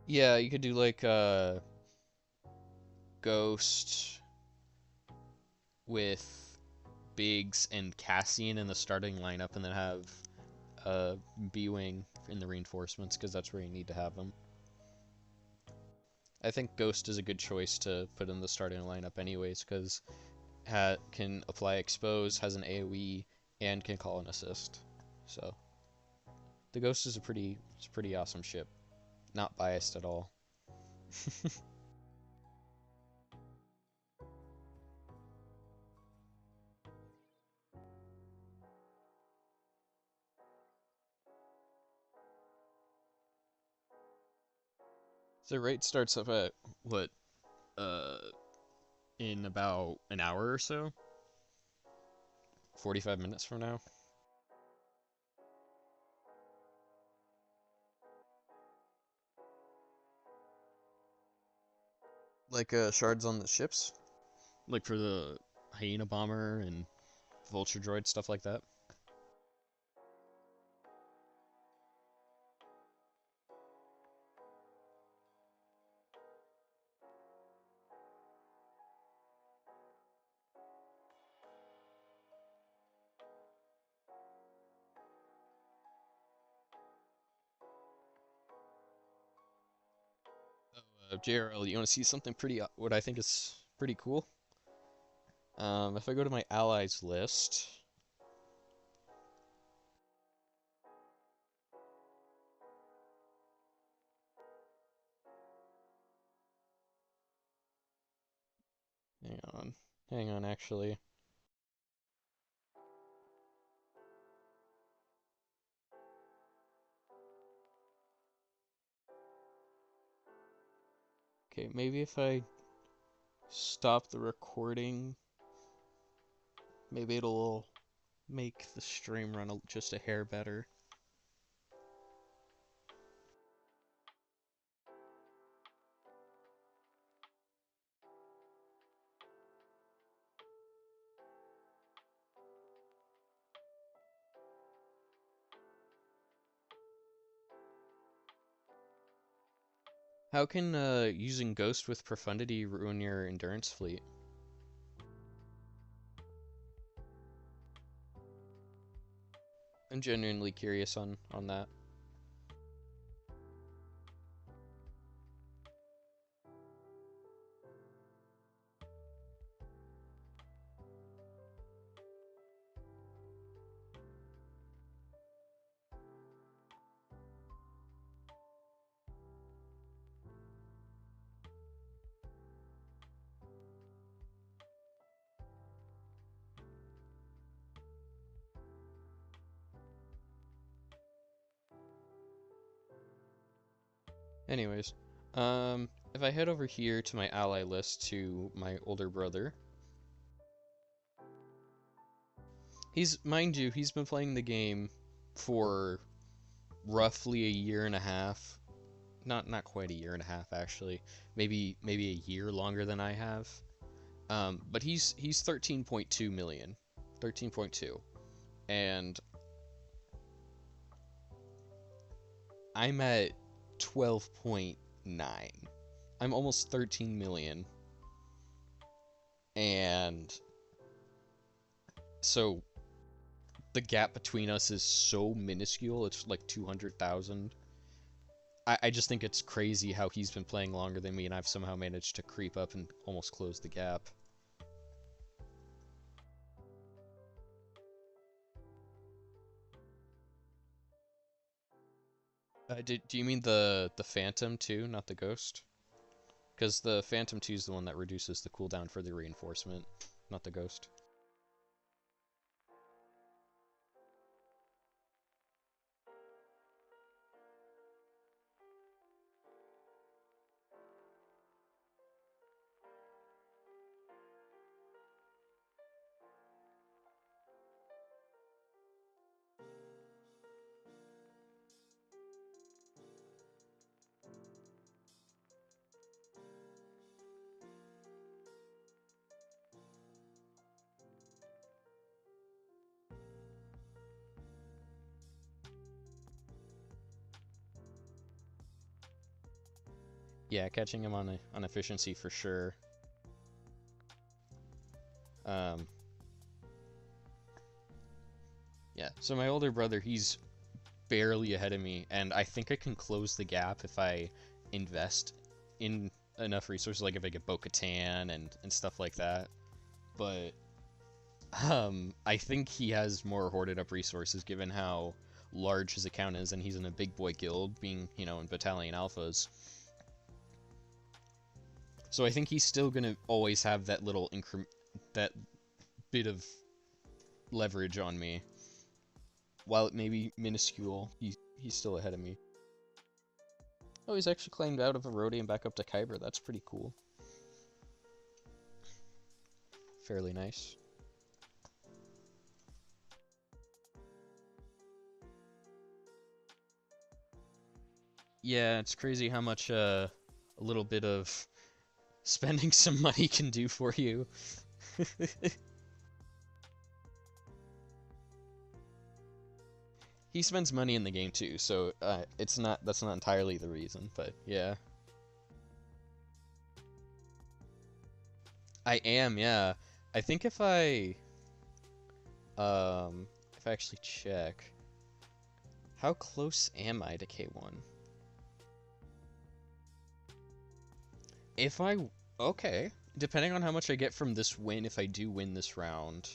Speaker 1: Yeah, you could do like Ghost with Biggs and Cassian in the starting lineup, and then have B-Wing in the reinforcements, because that's where you need to have them. I think Ghost is a good choice to put in the starting lineup anyways, because can apply expose, has an AoE, and can call an assist. So the Ghost is it's a pretty awesome ship. Not biased at all. So rate starts up at what, uh in about an hour or so? 45 minutes from now? Like shards on the ships? Like for the Hyena Bomber and Vulture Droid, stuff like that? JRL, you want to see something pretty, what I think is pretty cool? If I go to my allies list, hang on, actually. Okay, maybe if I stop the recording, maybe it'll make the stream run just a hair better. How can using Ghost with Profundity ruin your endurance fleet? I'm genuinely curious on that. Anyways, if I head over here to my ally list to my older brother, mind you, he's been playing the game for roughly a year and a half. Not quite a year and a half actually. Maybe a year longer than I have. But he's 13.2 million. 13.2. And I'm at 12.9. I'm almost 13 million. And so the gap between us is so minuscule. It's like 200,000. I just think it's crazy how he's been playing longer than me and I've somehow managed to creep up and almost close the gap. Do you mean the Phantom too, not the Ghost? Because the Phantom 2 is the one that reduces the cooldown for the reinforcement, not the Ghost. Yeah, catching him on efficiency for sure. Um, yeah, so my older brother, he's barely ahead of me, and I think I can close the gap if I invest in enough resources, like if I get Bo-Katan and stuff like that. But I think he has more hoarded up resources given how large his account is, and he's in a big boy guild, being, you know, in Battalion Alphas. So I think he's still gonna always have that that bit of leverage on me. While it may be minuscule, he's still ahead of me. Oh, he's actually climbed out of Erode and back up to Kyber. That's pretty cool. Fairly nice. Yeah, it's crazy how much a little bit of spending some money can do for you. He spends money in the game too, so that's not entirely the reason, but yeah. I am, yeah. I think if I actually check, how close am I to K1? If I Okay, depending on how much I get from this win, if I do win this round,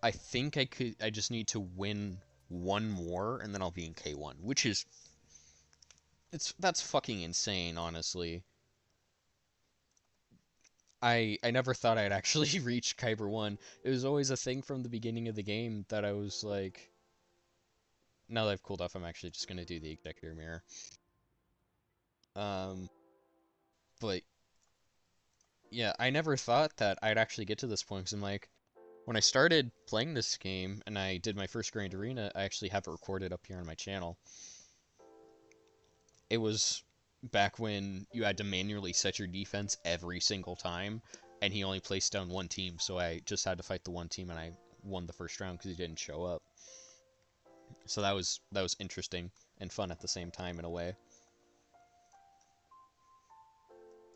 Speaker 1: I think I just need to win one more and then I'll be in K1, which is that's fucking insane, honestly. I never thought I'd actually reach Kyber 1. It was always a thing from the beginning of the game that I was like, now that I've cooled off, I'm actually just gonna do the Executor Mirror. Um, But yeah, I never thought that I'd actually get to this point, because I'm like, when I started playing this game and I did my first Grand Arena, I actually have it recorded up here on my channel. It was back when you had to manually set your defense every single time, and he only placed down one team, so I just had to fight the one team, and I won the first round because he didn't show up. So that was interesting and fun at the same time in a way.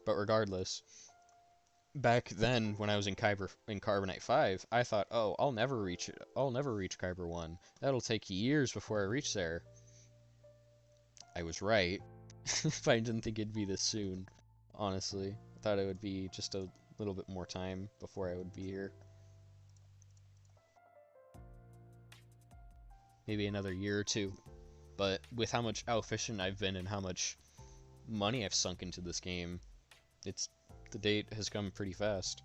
Speaker 1: But regardless, back then when I was in Carbonite 5, I thought, "Oh, I'll never reach it. I'll never reach Kyber 1. That'll take years before I reach there." I was right. But I didn't think it'd be this soon, honestly. I thought it would be just a little bit more time before I would be here. Maybe another year or two. But with how efficient I've been and how much money I've sunk into this game, the date has come pretty fast.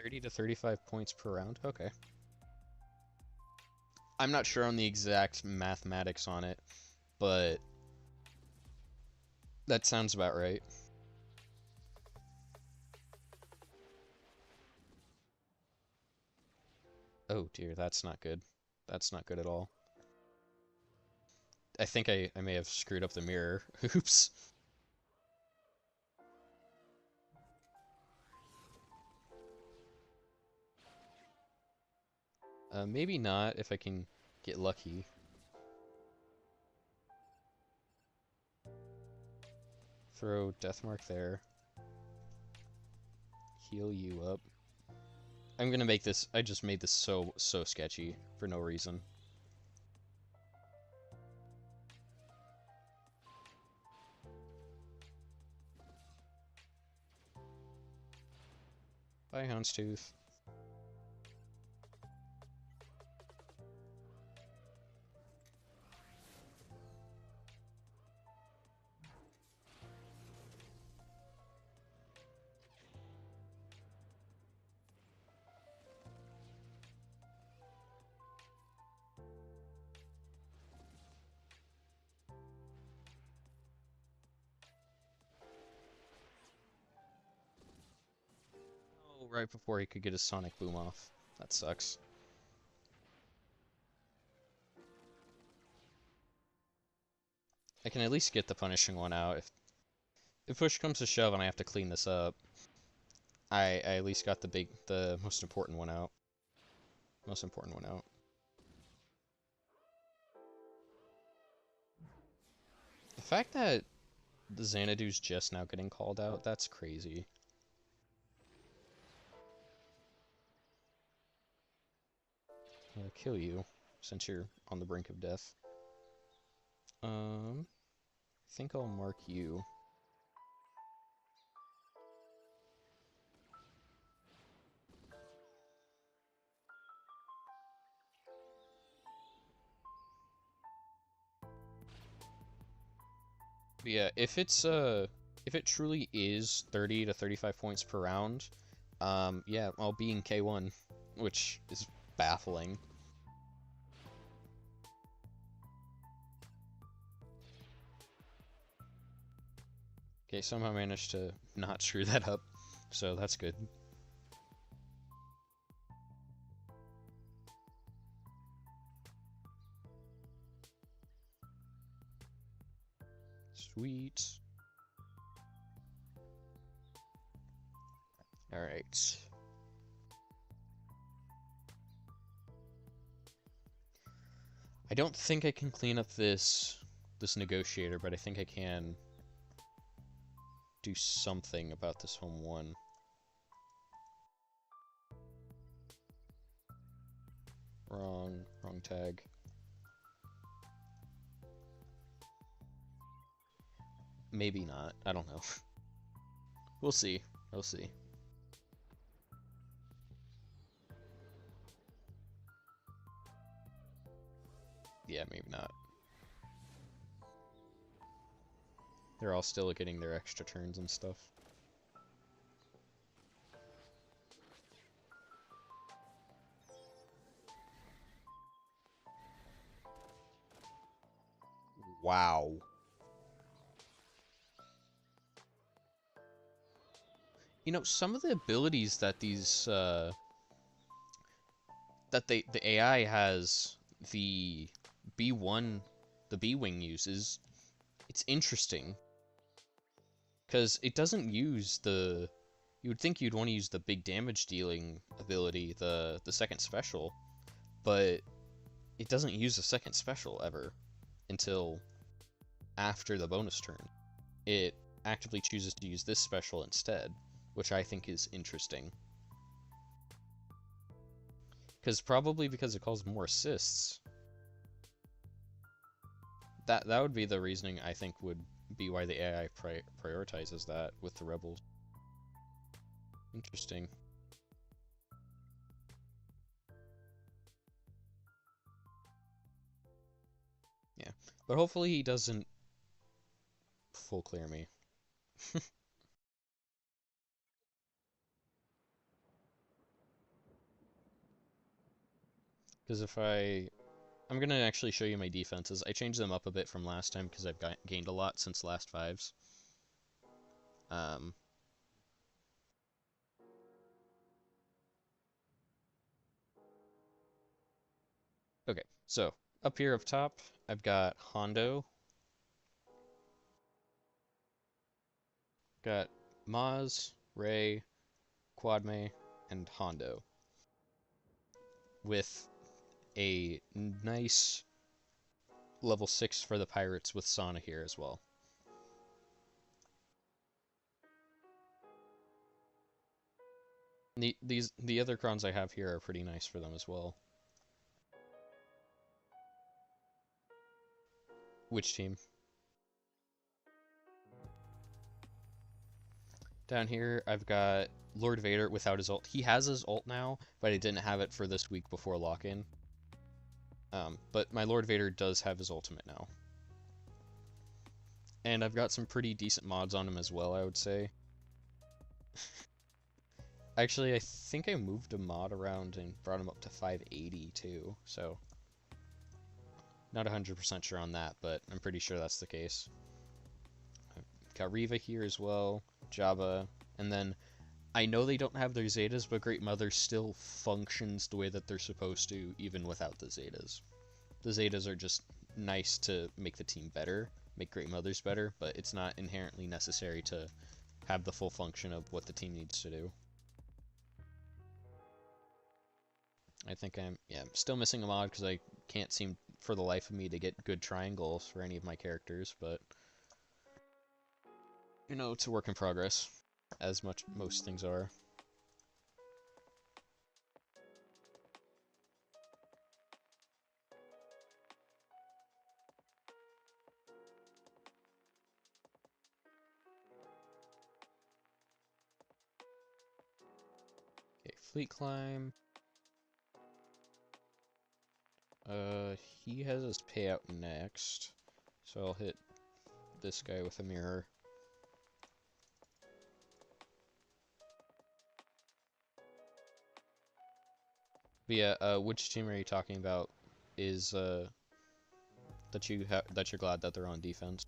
Speaker 1: $30 to $35 per round? Okay. I'm not sure on the exact mathematics on it, but that sounds about right. Oh dear, that's not good. That's not good at all. I think I may have screwed up the mirror. Oops. Maybe not if I can get lucky. Throw Deathmark there. Heal you up. I'm gonna make this, I just made this so sketchy for no reason. Bye, Houndstooth. Oh, right before he could get his Sonic Boom off. That sucks. I can at least get the punishing one out. If push comes to shove and I have to clean this up, I at least got the most important one out. Most important one out. The fact that the Xanadu's just now getting called out, that's crazy. I'll kill you, since you're on the brink of death. I think I'll mark you. But yeah, if it truly is 30 to 35 points per round, yeah, I'll be in K1, which is baffling. Okay, somehow managed to not screw that up, so that's good. Sweet. Alright. I don't think I can clean up this negotiator, but I think I can do something about this home one. Wrong tag. Maybe not. I don't know. We'll see. We'll see. Yeah, maybe not. They're all still getting their extra turns and stuff. Wow. You know, some of the abilities that these the AI has, the B1, the B-wing uses, it's interesting because it doesn't use the. You would think you'd want to use the big damage dealing ability, the second special, but it doesn't use the second special ever until after the bonus turn. It actively chooses to use this special instead, which I think is interesting. Probably because it calls more assists. That would be the reasoning I think would be why the AI prioritizes that with the rebels. Interesting. Yeah, but hopefully he doesn't full clear me. Because I'm gonna actually show you my defenses. I changed them up a bit from last time because I've gained a lot since last fives. Um, okay, so up here up top, I've got Hondo, got Maz, Ray, Quadme, and Hondo, with a nice level 6 for the pirates with Sana here as well. The other crons I have here are pretty nice for them as well. Which team? Down here, I've got Lord Vader without his ult. He has his ult now, but I didn't have it for this week before lock-in. But my Lord Vader does have his ultimate now. And I've got some pretty decent mods on him as well, I would say. Actually, I think I moved a mod around and brought him up to 580 too, so not 100% sure on that, but I'm pretty sure that's the case. I've got Riva here as well, Jabba, and then I know they don't have their Zetas, but Great Mother still functions the way that they're supposed to, even without the Zetas. The Zetas are just nice to make the team better, make Great Mothers better, but it's not inherently necessary to have the full function of what the team needs to do. I think I'm still missing a mod because I can't seem for the life of me to get good triangles for any of my characters, but you know, it's a work in progress, as most things are. Okay, fleet climb. He has his payout next, so I'll hit this guy with a mirror. But yeah, which team are you talking about? Is that you're glad that they're on defense?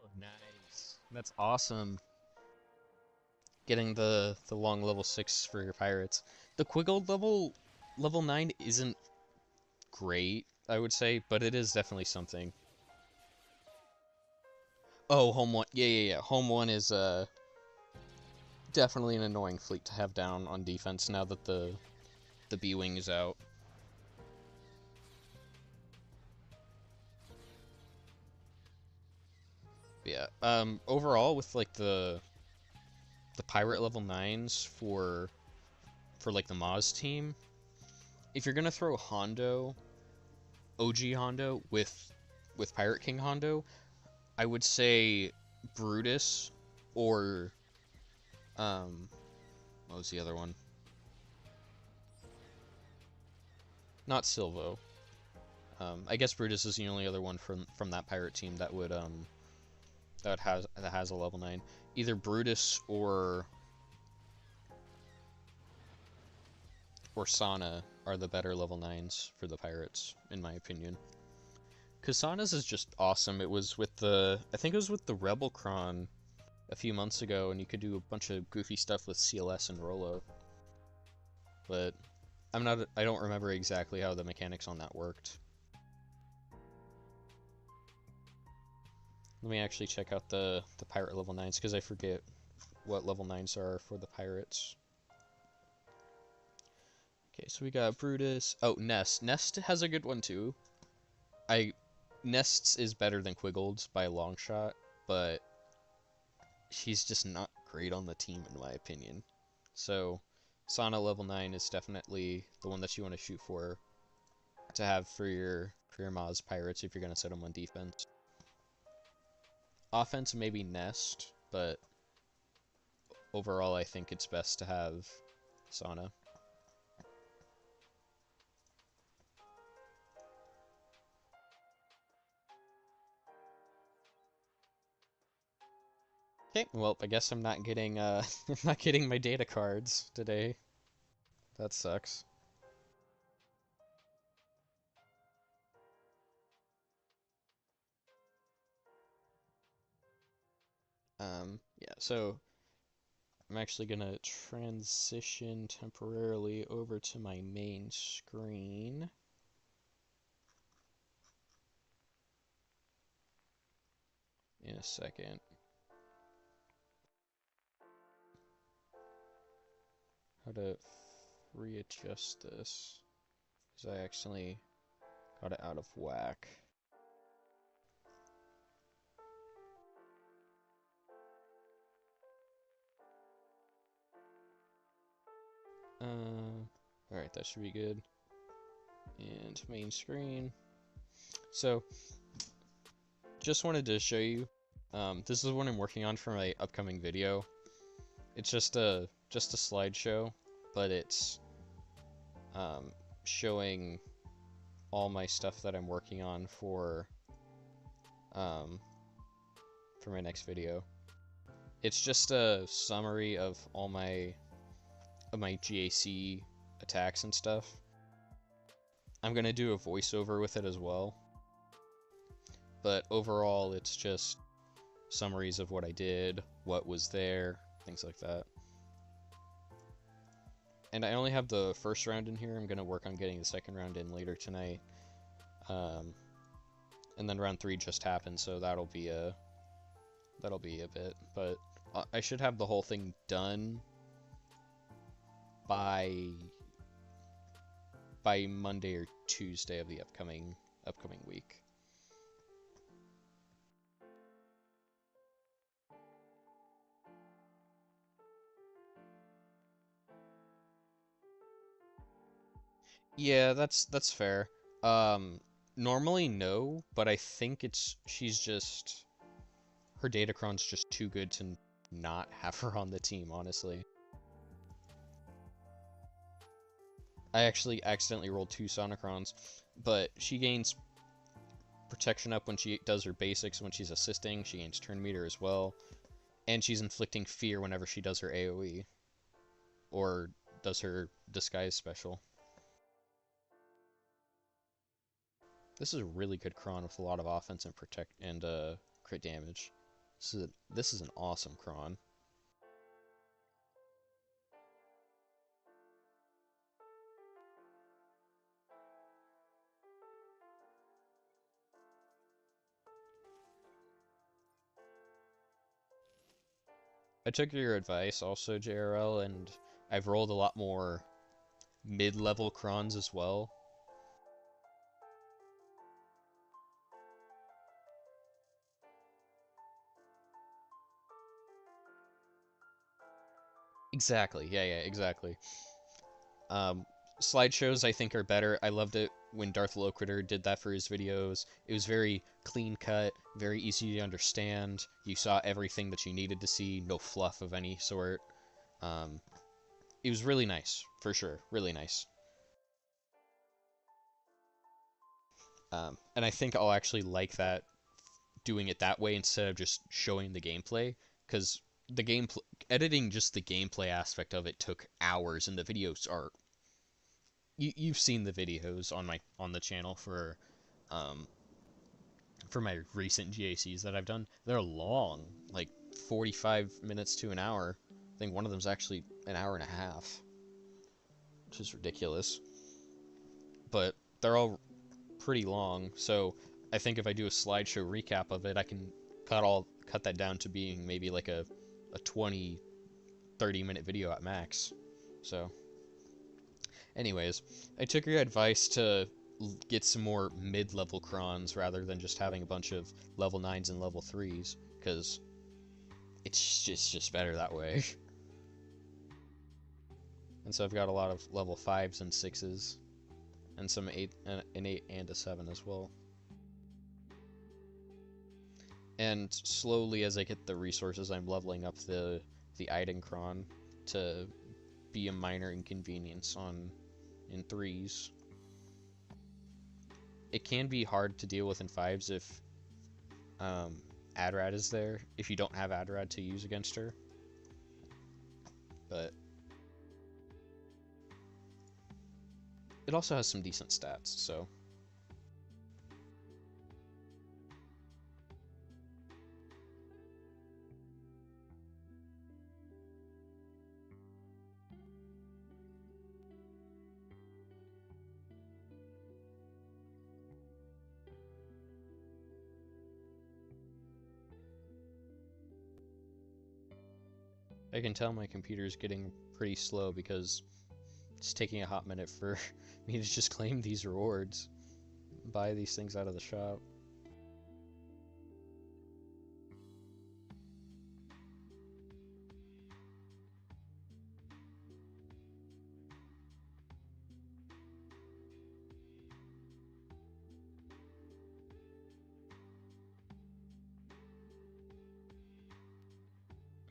Speaker 1: Oh, nice. That's awesome. getting the long level 6 for your pirates. The Quiggled level 9 isn't great, I would say, but it is definitely something. Oh, home 1. Yeah. Home 1 is definitely an annoying fleet to have down on defense now that the B-Wing is out. Yeah. Overall, with like the pirate level 9s for like the Maz team, if you're gonna throw Hondo, OG Hondo with Pirate King Hondo, I would say Brutus or what was the other one? Not Silvo. I guess Brutus is the only other one from that pirate team that would that has a level 9. Either Brutus or Sana are the better level 9s for the pirates, in my opinion. Cause Sana's is just awesome. It was with I think it was with the Rebel Cron a few months ago, and you could do a bunch of goofy stuff with CLS and Rolo. But I don't remember exactly how the mechanics on that worked. Let me actually check out the pirate level 9s, because I forget what level 9s are for the pirates. Okay, so we got Brutus. Oh, Nest. Nest has a good one too. Nest's is better than Quiggled's by a long shot, but she's just not great on the team in my opinion. So Sana level 9 is definitely the one that you want to shoot for to have for your Maz pirates if you're going to set them on defense. Offense maybe Nest, but overall I think it's best to have Sana. Okay, well, I guess I'm not getting I'm not getting my data cards today. That sucks. Yeah, so I'm actually gonna transition temporarily over to my main screen. In a second. How to readjust this, because I accidentally got it out of whack. Alright, that should be good. And main screen. So, just wanted to show you, this is what I'm working on for my upcoming video. It's just a slideshow, but it's showing all my stuff that I'm working on for my next video. It's just a summary of all my GAC attacks and stuff. I'm gonna do a voiceover with it as well, but overall it's just summaries of what I did, what was there, things like that. And I only have the first round in here. I'm gonna work on getting the second round in later tonight. And then round 3 just happened, so that'll be a bit. But I should have the whole thing done by Monday or Tuesday of the upcoming week. Yeah, that's fair. Normally no, but I think she's just, her Datacron's just too good to not have her on the team, honestly. I actually accidentally rolled 2 Sonicrons, but she gains protection up when she does her basics. When she's assisting, she gains turn meter as well, and she's inflicting fear whenever she does her AoE or does her disguise special. This is a really good Cron with a lot of offense and crit damage. This is an awesome Cron. I took your advice also, JRL, and I've rolled a lot more mid-level crons as well. Exactly. Yeah, exactly. Um, Slideshows I think are better. I loved it when Darth Locritter did that for his videos. It was very clean cut, very easy to understand. You saw everything that you needed to see, no fluff of any sort. Um, it was really nice, for sure. Really nice. And I think I'll actually like that, doing it that way instead of just showing the gameplay, because the gameplay editing, just the gameplay aspect of it, took hours, and the videos are, you've seen the videos on the channel um for my recent GACs that I've done. They're long, like 45 minutes to an hour. I think one of them's actually an hour and a half, which is ridiculous, but they're all pretty long. So I think if I do a slideshow recap of it, I can cut that down to being maybe like a 20-30 minute video at max. So anyways, I took your advice to get some more mid-level crons rather than just having a bunch of level 9s and level 3s, because it's just better that way. And so I've got a lot of level 5s and 6s, and some 8, an 8 and a 7 as well. And slowly, as I get the resources, I'm leveling up the Eidengron to be a minor inconvenience in 3s. It can be hard to deal with in 5s if Adrad is there, if you don't have Adrad to use against her. But it also has some decent stats, so. I can tell my computer's getting pretty slow because it's taking a hot minute for me to just claim these rewards, buy these things out of the shop.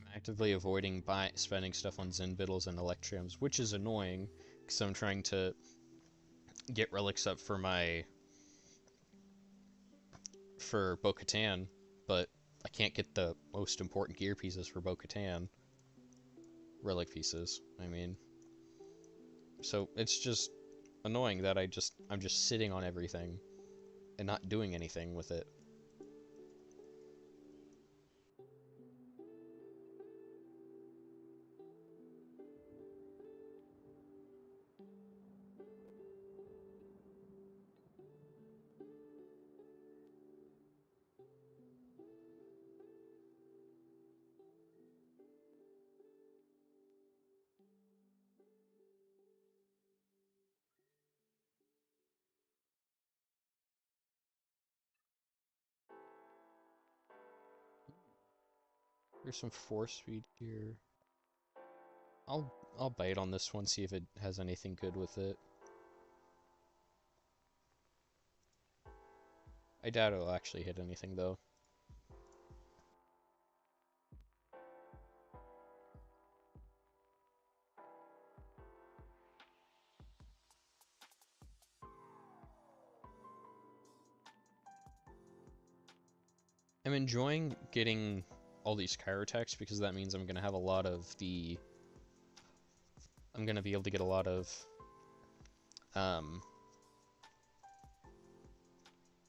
Speaker 1: I'm actively avoiding spending stuff on Zen Biddles and Electrams, which is annoying because I'm trying to get relics up for Bo-Katan, but I can't get the most important gear pieces for Bo-Katan. Relic pieces, I mean. So it's just annoying that I'm just sitting on everything and not doing anything with it. There's some force speed here. I'll bite on this one, see if it has anything good with it. I doubt it'll actually hit anything though. I'm enjoying getting all these chirotechs because that means I'm gonna have a lot of the. I'm gonna be able to get a lot of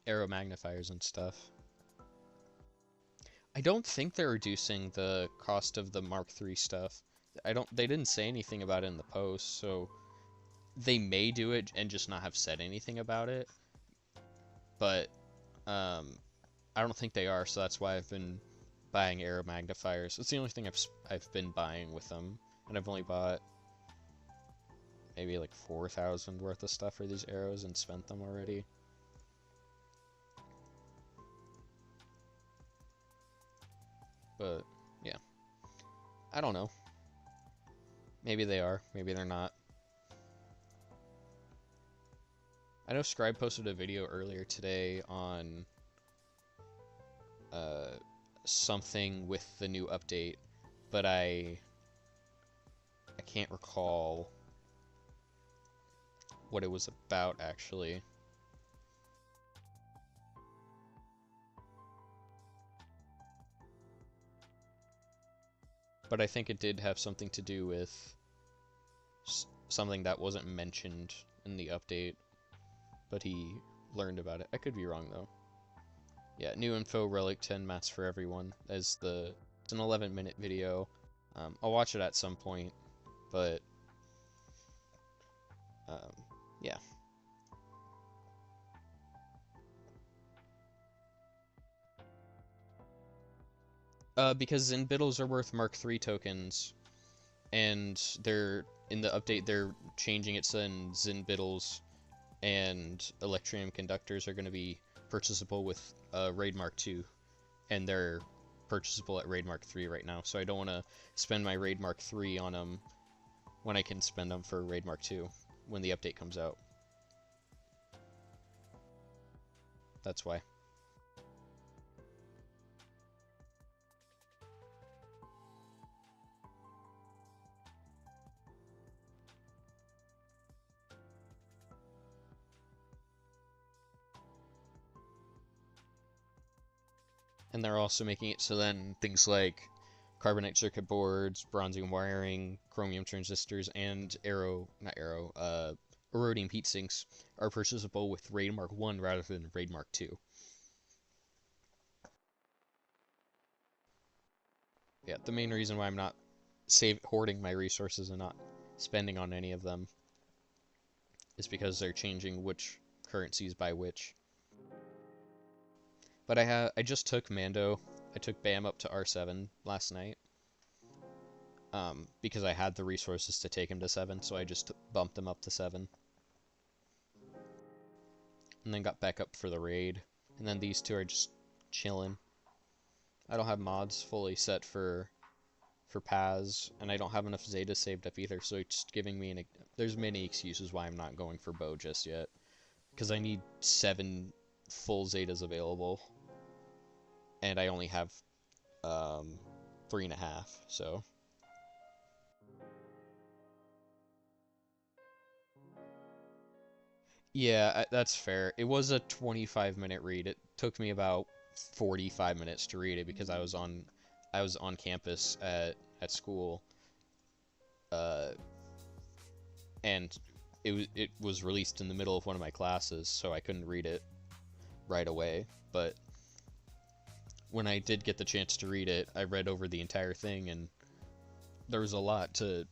Speaker 1: arrow magnifiers and stuff. I don't think they're reducing the cost of the Mark III stuff. They didn't say anything about it in the post, so they may do it and just not have said anything about it. But I don't think they are, so that's why I've been buying arrow magnifiers. It's the only thing I've been buying with them, and I've only bought maybe like 4,000 worth of stuff for these arrows and spent them already. But yeah, I don't know. Maybe they are, maybe they're not. I know Scribe posted a video earlier today on something with the new update, but I can't recall what it was about actually. But I think it did have something to do with something that wasn't mentioned in the update, but he learned about it. I could be wrong though. Yeah, new info, Relic 10 mats for everyone. It's an 11-minute video. I'll watch it at some point, but yeah. Because Zinbiddles are worth Mark III tokens, and they're in the update they're changing it so then Zinbiddles and Electrium conductors are going to be purchasable with Raid Mark II, and they're purchasable at Raid Mark III right now, so I don't want to spend my Raid Mark III on them when I can spend them for Raid Mark II when the update comes out. That's why. And they're also making it so then things like carbonite circuit boards, bronzium wiring, chromium transistors, and erodium heat sinks are purchasable with Raid Mark 1 rather than Raid Mark 2. Yeah, the main reason why I'm not hoarding my resources and not spending on any of them is because they're changing which currencies by which. But I just took Mando. I took Bam up to R7 last night. Because I had the resources to take him to 7, so I just bumped him up to 7. And then got back up for the raid. And then these two are just chilling. I don't have mods fully set for Paz, and I don't have enough Zeta saved up either, so it's giving me there's many excuses why I'm not going for Bow just yet. Because I need 7 full Zetas available. And I only have 3.5, so. Yeah, that's fair. It was a 25-minute read. It took me about 45 minutes to read it because I was on campus at school. And it was released in the middle of one of my classes, so I couldn't read it right away. But when I did get the chance to read it, I read over the entire thing, and there was a lot to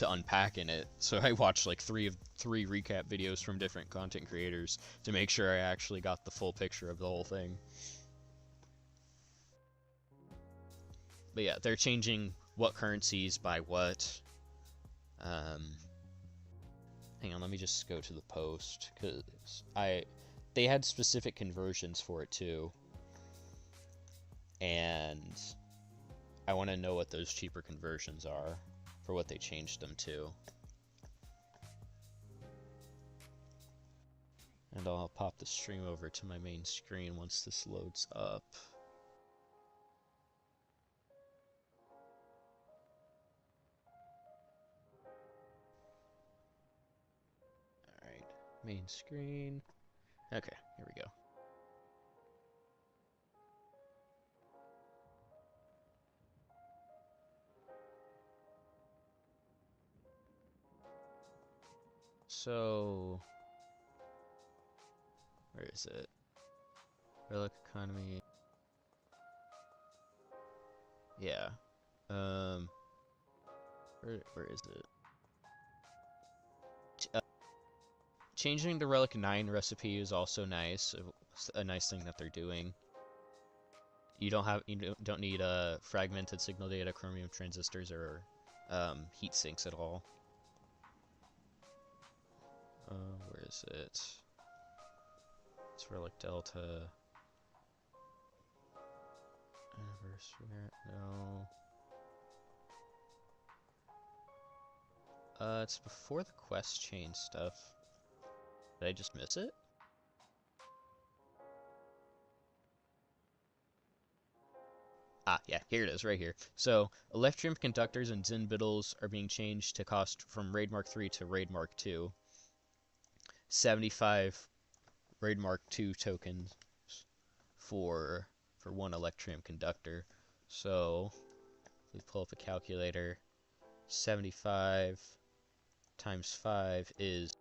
Speaker 1: unpack in it. So I watched like three recap videos from different content creators to make sure I actually got the full picture of the whole thing. But yeah, they're changing what currencies by what. Hang on, let me just go to the post, because they had specific conversions for it too. And I want to know what those cheaper conversions are for what they changed them to. And I'll pop the stream over to my main screen once this loads up. Alright, main screen. Okay, here we go. So, where is it? Relic economy. Yeah. Where is it? Changing the Relic 9 recipe is also nice. A nice thing that they're doing. don't need fragmented signal data, chromium transistors, or heat sinks at all. Where is it? It's relic delta. Anniversary, no. It's before the quest chain stuff. Did I just miss it? Ah, yeah, here it is, right here. So, Electrium conductors and Zinbittles are being changed to cost from Raid Mark 3 to Raid Mark 2. 75 Raid Mark 2 tokens for one Electrium conductor. So, if we pull up a calculator, 75 times 5 is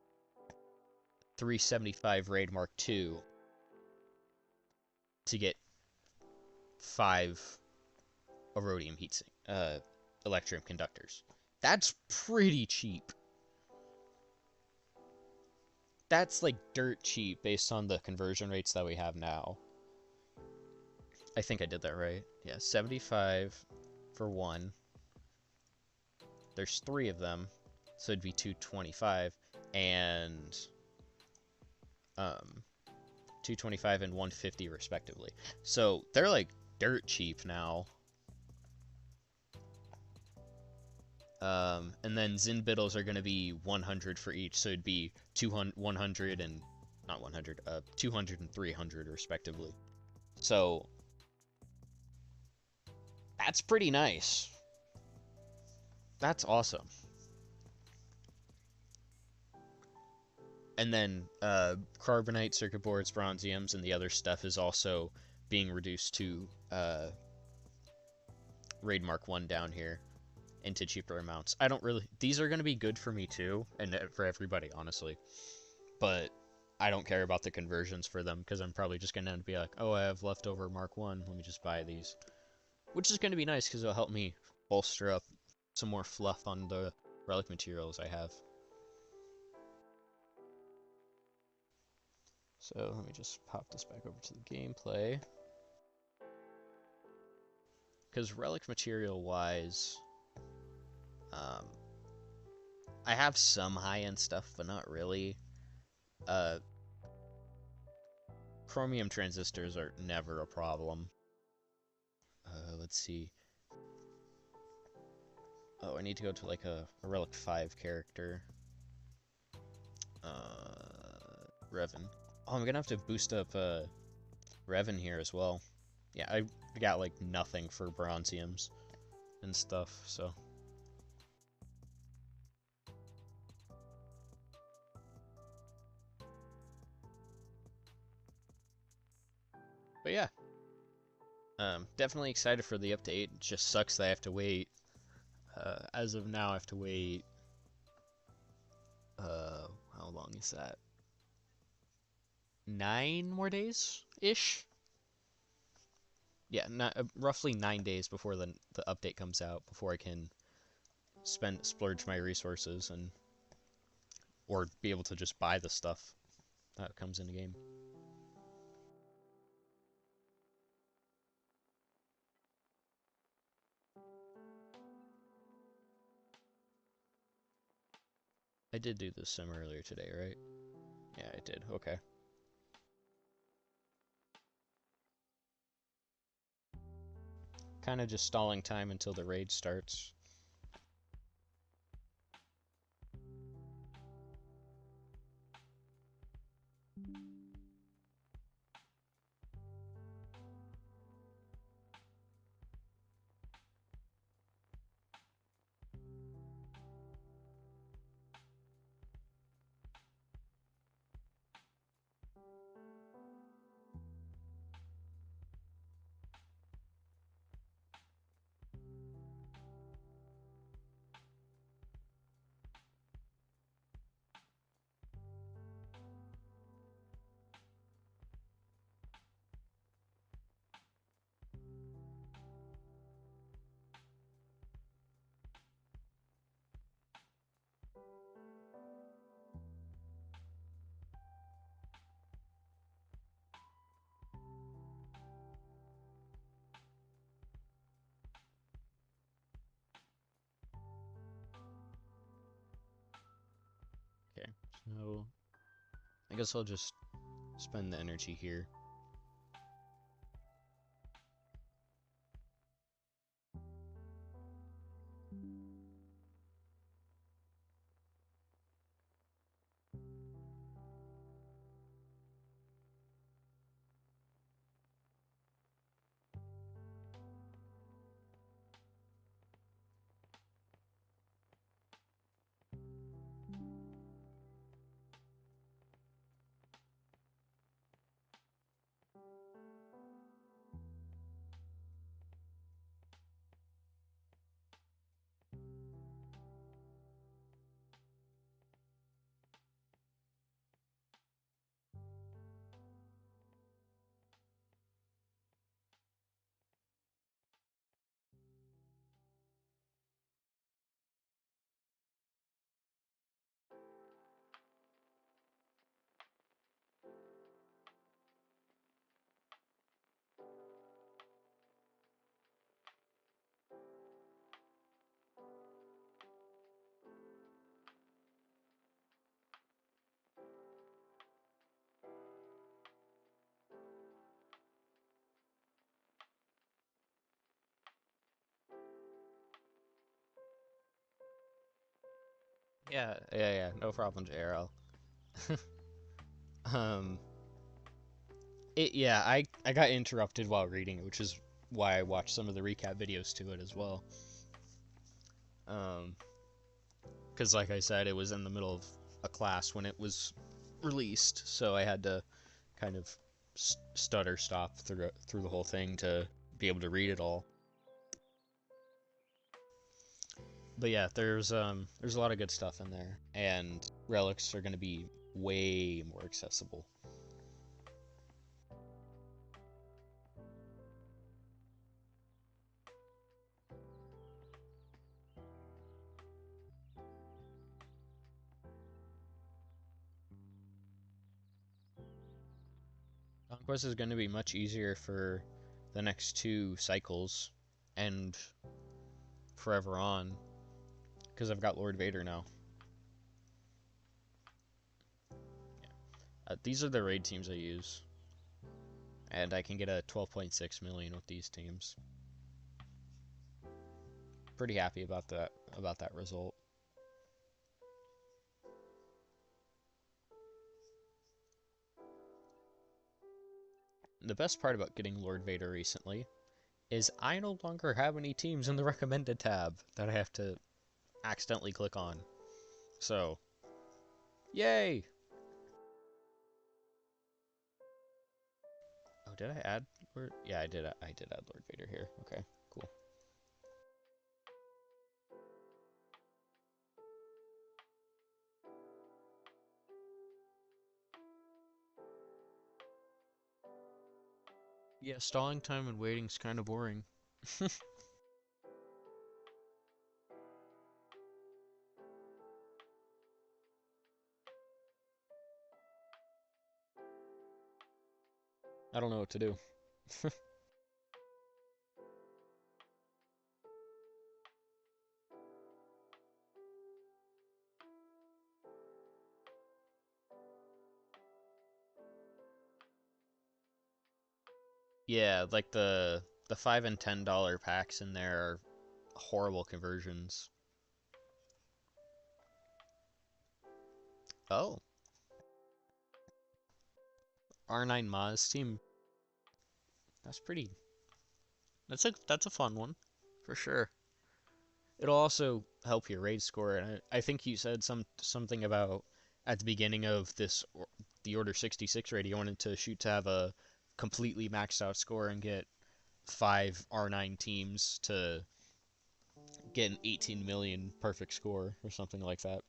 Speaker 1: 375 Raid Mark 2 to get 5 Erodium heatsink, Electrium conductors. That's pretty cheap. That's like dirt cheap based on the conversion rates that we have now. I think I did that right. Yeah, 75 for one. There's 3 of them, so it'd be 225 and 225 and 150 respectively. So they're like dirt cheap now. And then Zinbittles are going to be 100 for each, so it'd be 100 and not 100, 200 and 300 respectively. So that's pretty nice. That's awesome. And then carbonite, circuit boards, bronziums, and the other stuff is also being reduced to Raid Mark 1 down here into cheaper amounts. I don't really... These are going to be good for me too, and for everybody, honestly. But I don't care about the conversions for them, because I'm probably just going to be like, oh, I have leftover Mark 1, let me just buy these. Which is going to be nice, because it'll help me bolster up some more fluff on the relic materials I have. So let me just pop this back over to the gameplay. Because relic material-wise, I have some high-end stuff, but not really. Chromium transistors are never a problem. Let's see. Oh, I need to go to like a Relic 5 character. Revan. Oh, I'm gonna have to boost up Revan here as well. Yeah, I got like nothing for bronziums and stuff, so. But yeah. Definitely excited for the update. It just sucks that I have to wait. As of now, I have to wait. How long is that? 9 more days-ish? Yeah, roughly 9 days before the update comes out, before I can splurge my resources and or be able to just buy the stuff that comes in the game. I did do this sim earlier today, right? Yeah, I did. Okay. Kind of just stalling time until the raid starts. So I guess I'll just spend the energy here. Yeah, no problem, JRL. um, I got interrupted while reading it, which is why I watched some of the recap videos to it as well. Because like I said, it was in the middle of a class when it was released, so I had to kind of stutter stop through the whole thing to be able to read it all. But yeah, there's a lot of good stuff in there, and relics are going to be way more accessible. Conquest is going to be much easier for the next 2 cycles and forever on, because I've got Lord Vader now. These are the raid teams I use, and I can get a 12.6 million with these teams. Pretty happy about that result. The best part about getting Lord Vader recently is I no longer have any teams in the recommended tab that I have to accidentally click on. So, yay! Oh, did I add Lord? Yeah, I did add Lord Vader here. Okay, cool. Yeah, stalling time and waiting's kind of boring. I don't know what to do. Yeah, like the $5 and $10 packs in there are horrible conversions. Oh, R9 Maz team. That's pretty. That's a fun one, for sure. It'll also help your raid score, and I think you said something about at the beginning of the Order 66 raid, you wanted to shoot to have a completely maxed out score and get 5 R9 teams to get an 18 million perfect score or something like that.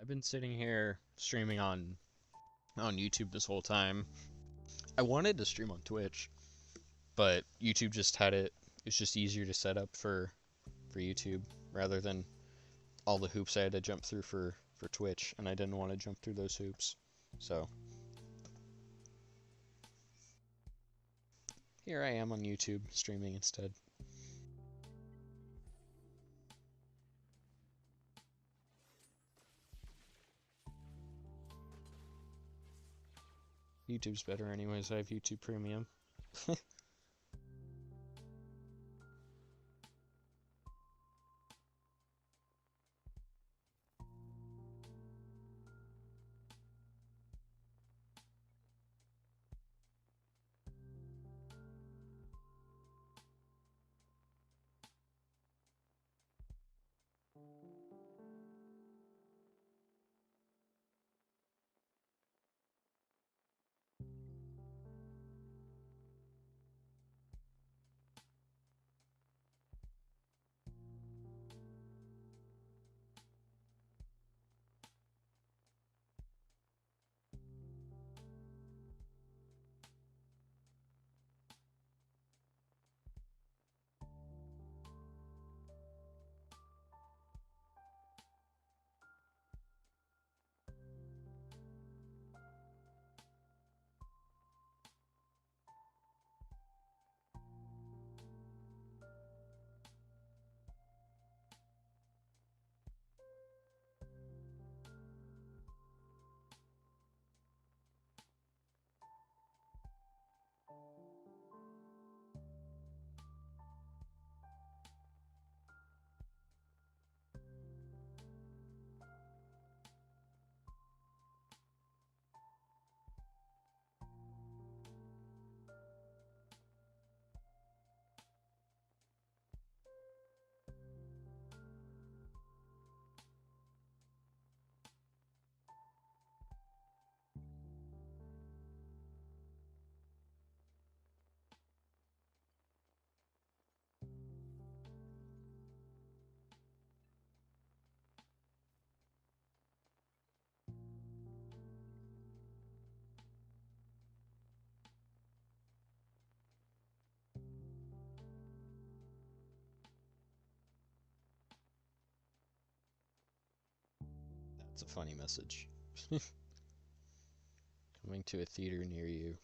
Speaker 1: I've been sitting here streaming on YouTube this whole time. I wanted to stream on Twitch, but YouTube just had it. It's just easier to set up for YouTube rather than all the hoops I had to jump through for Twitch, and I didn't want to jump through those hoops. So here I am on YouTube streaming instead. YouTube's better anyways, I have YouTube Premium. That's a funny message. Coming to a theater near you.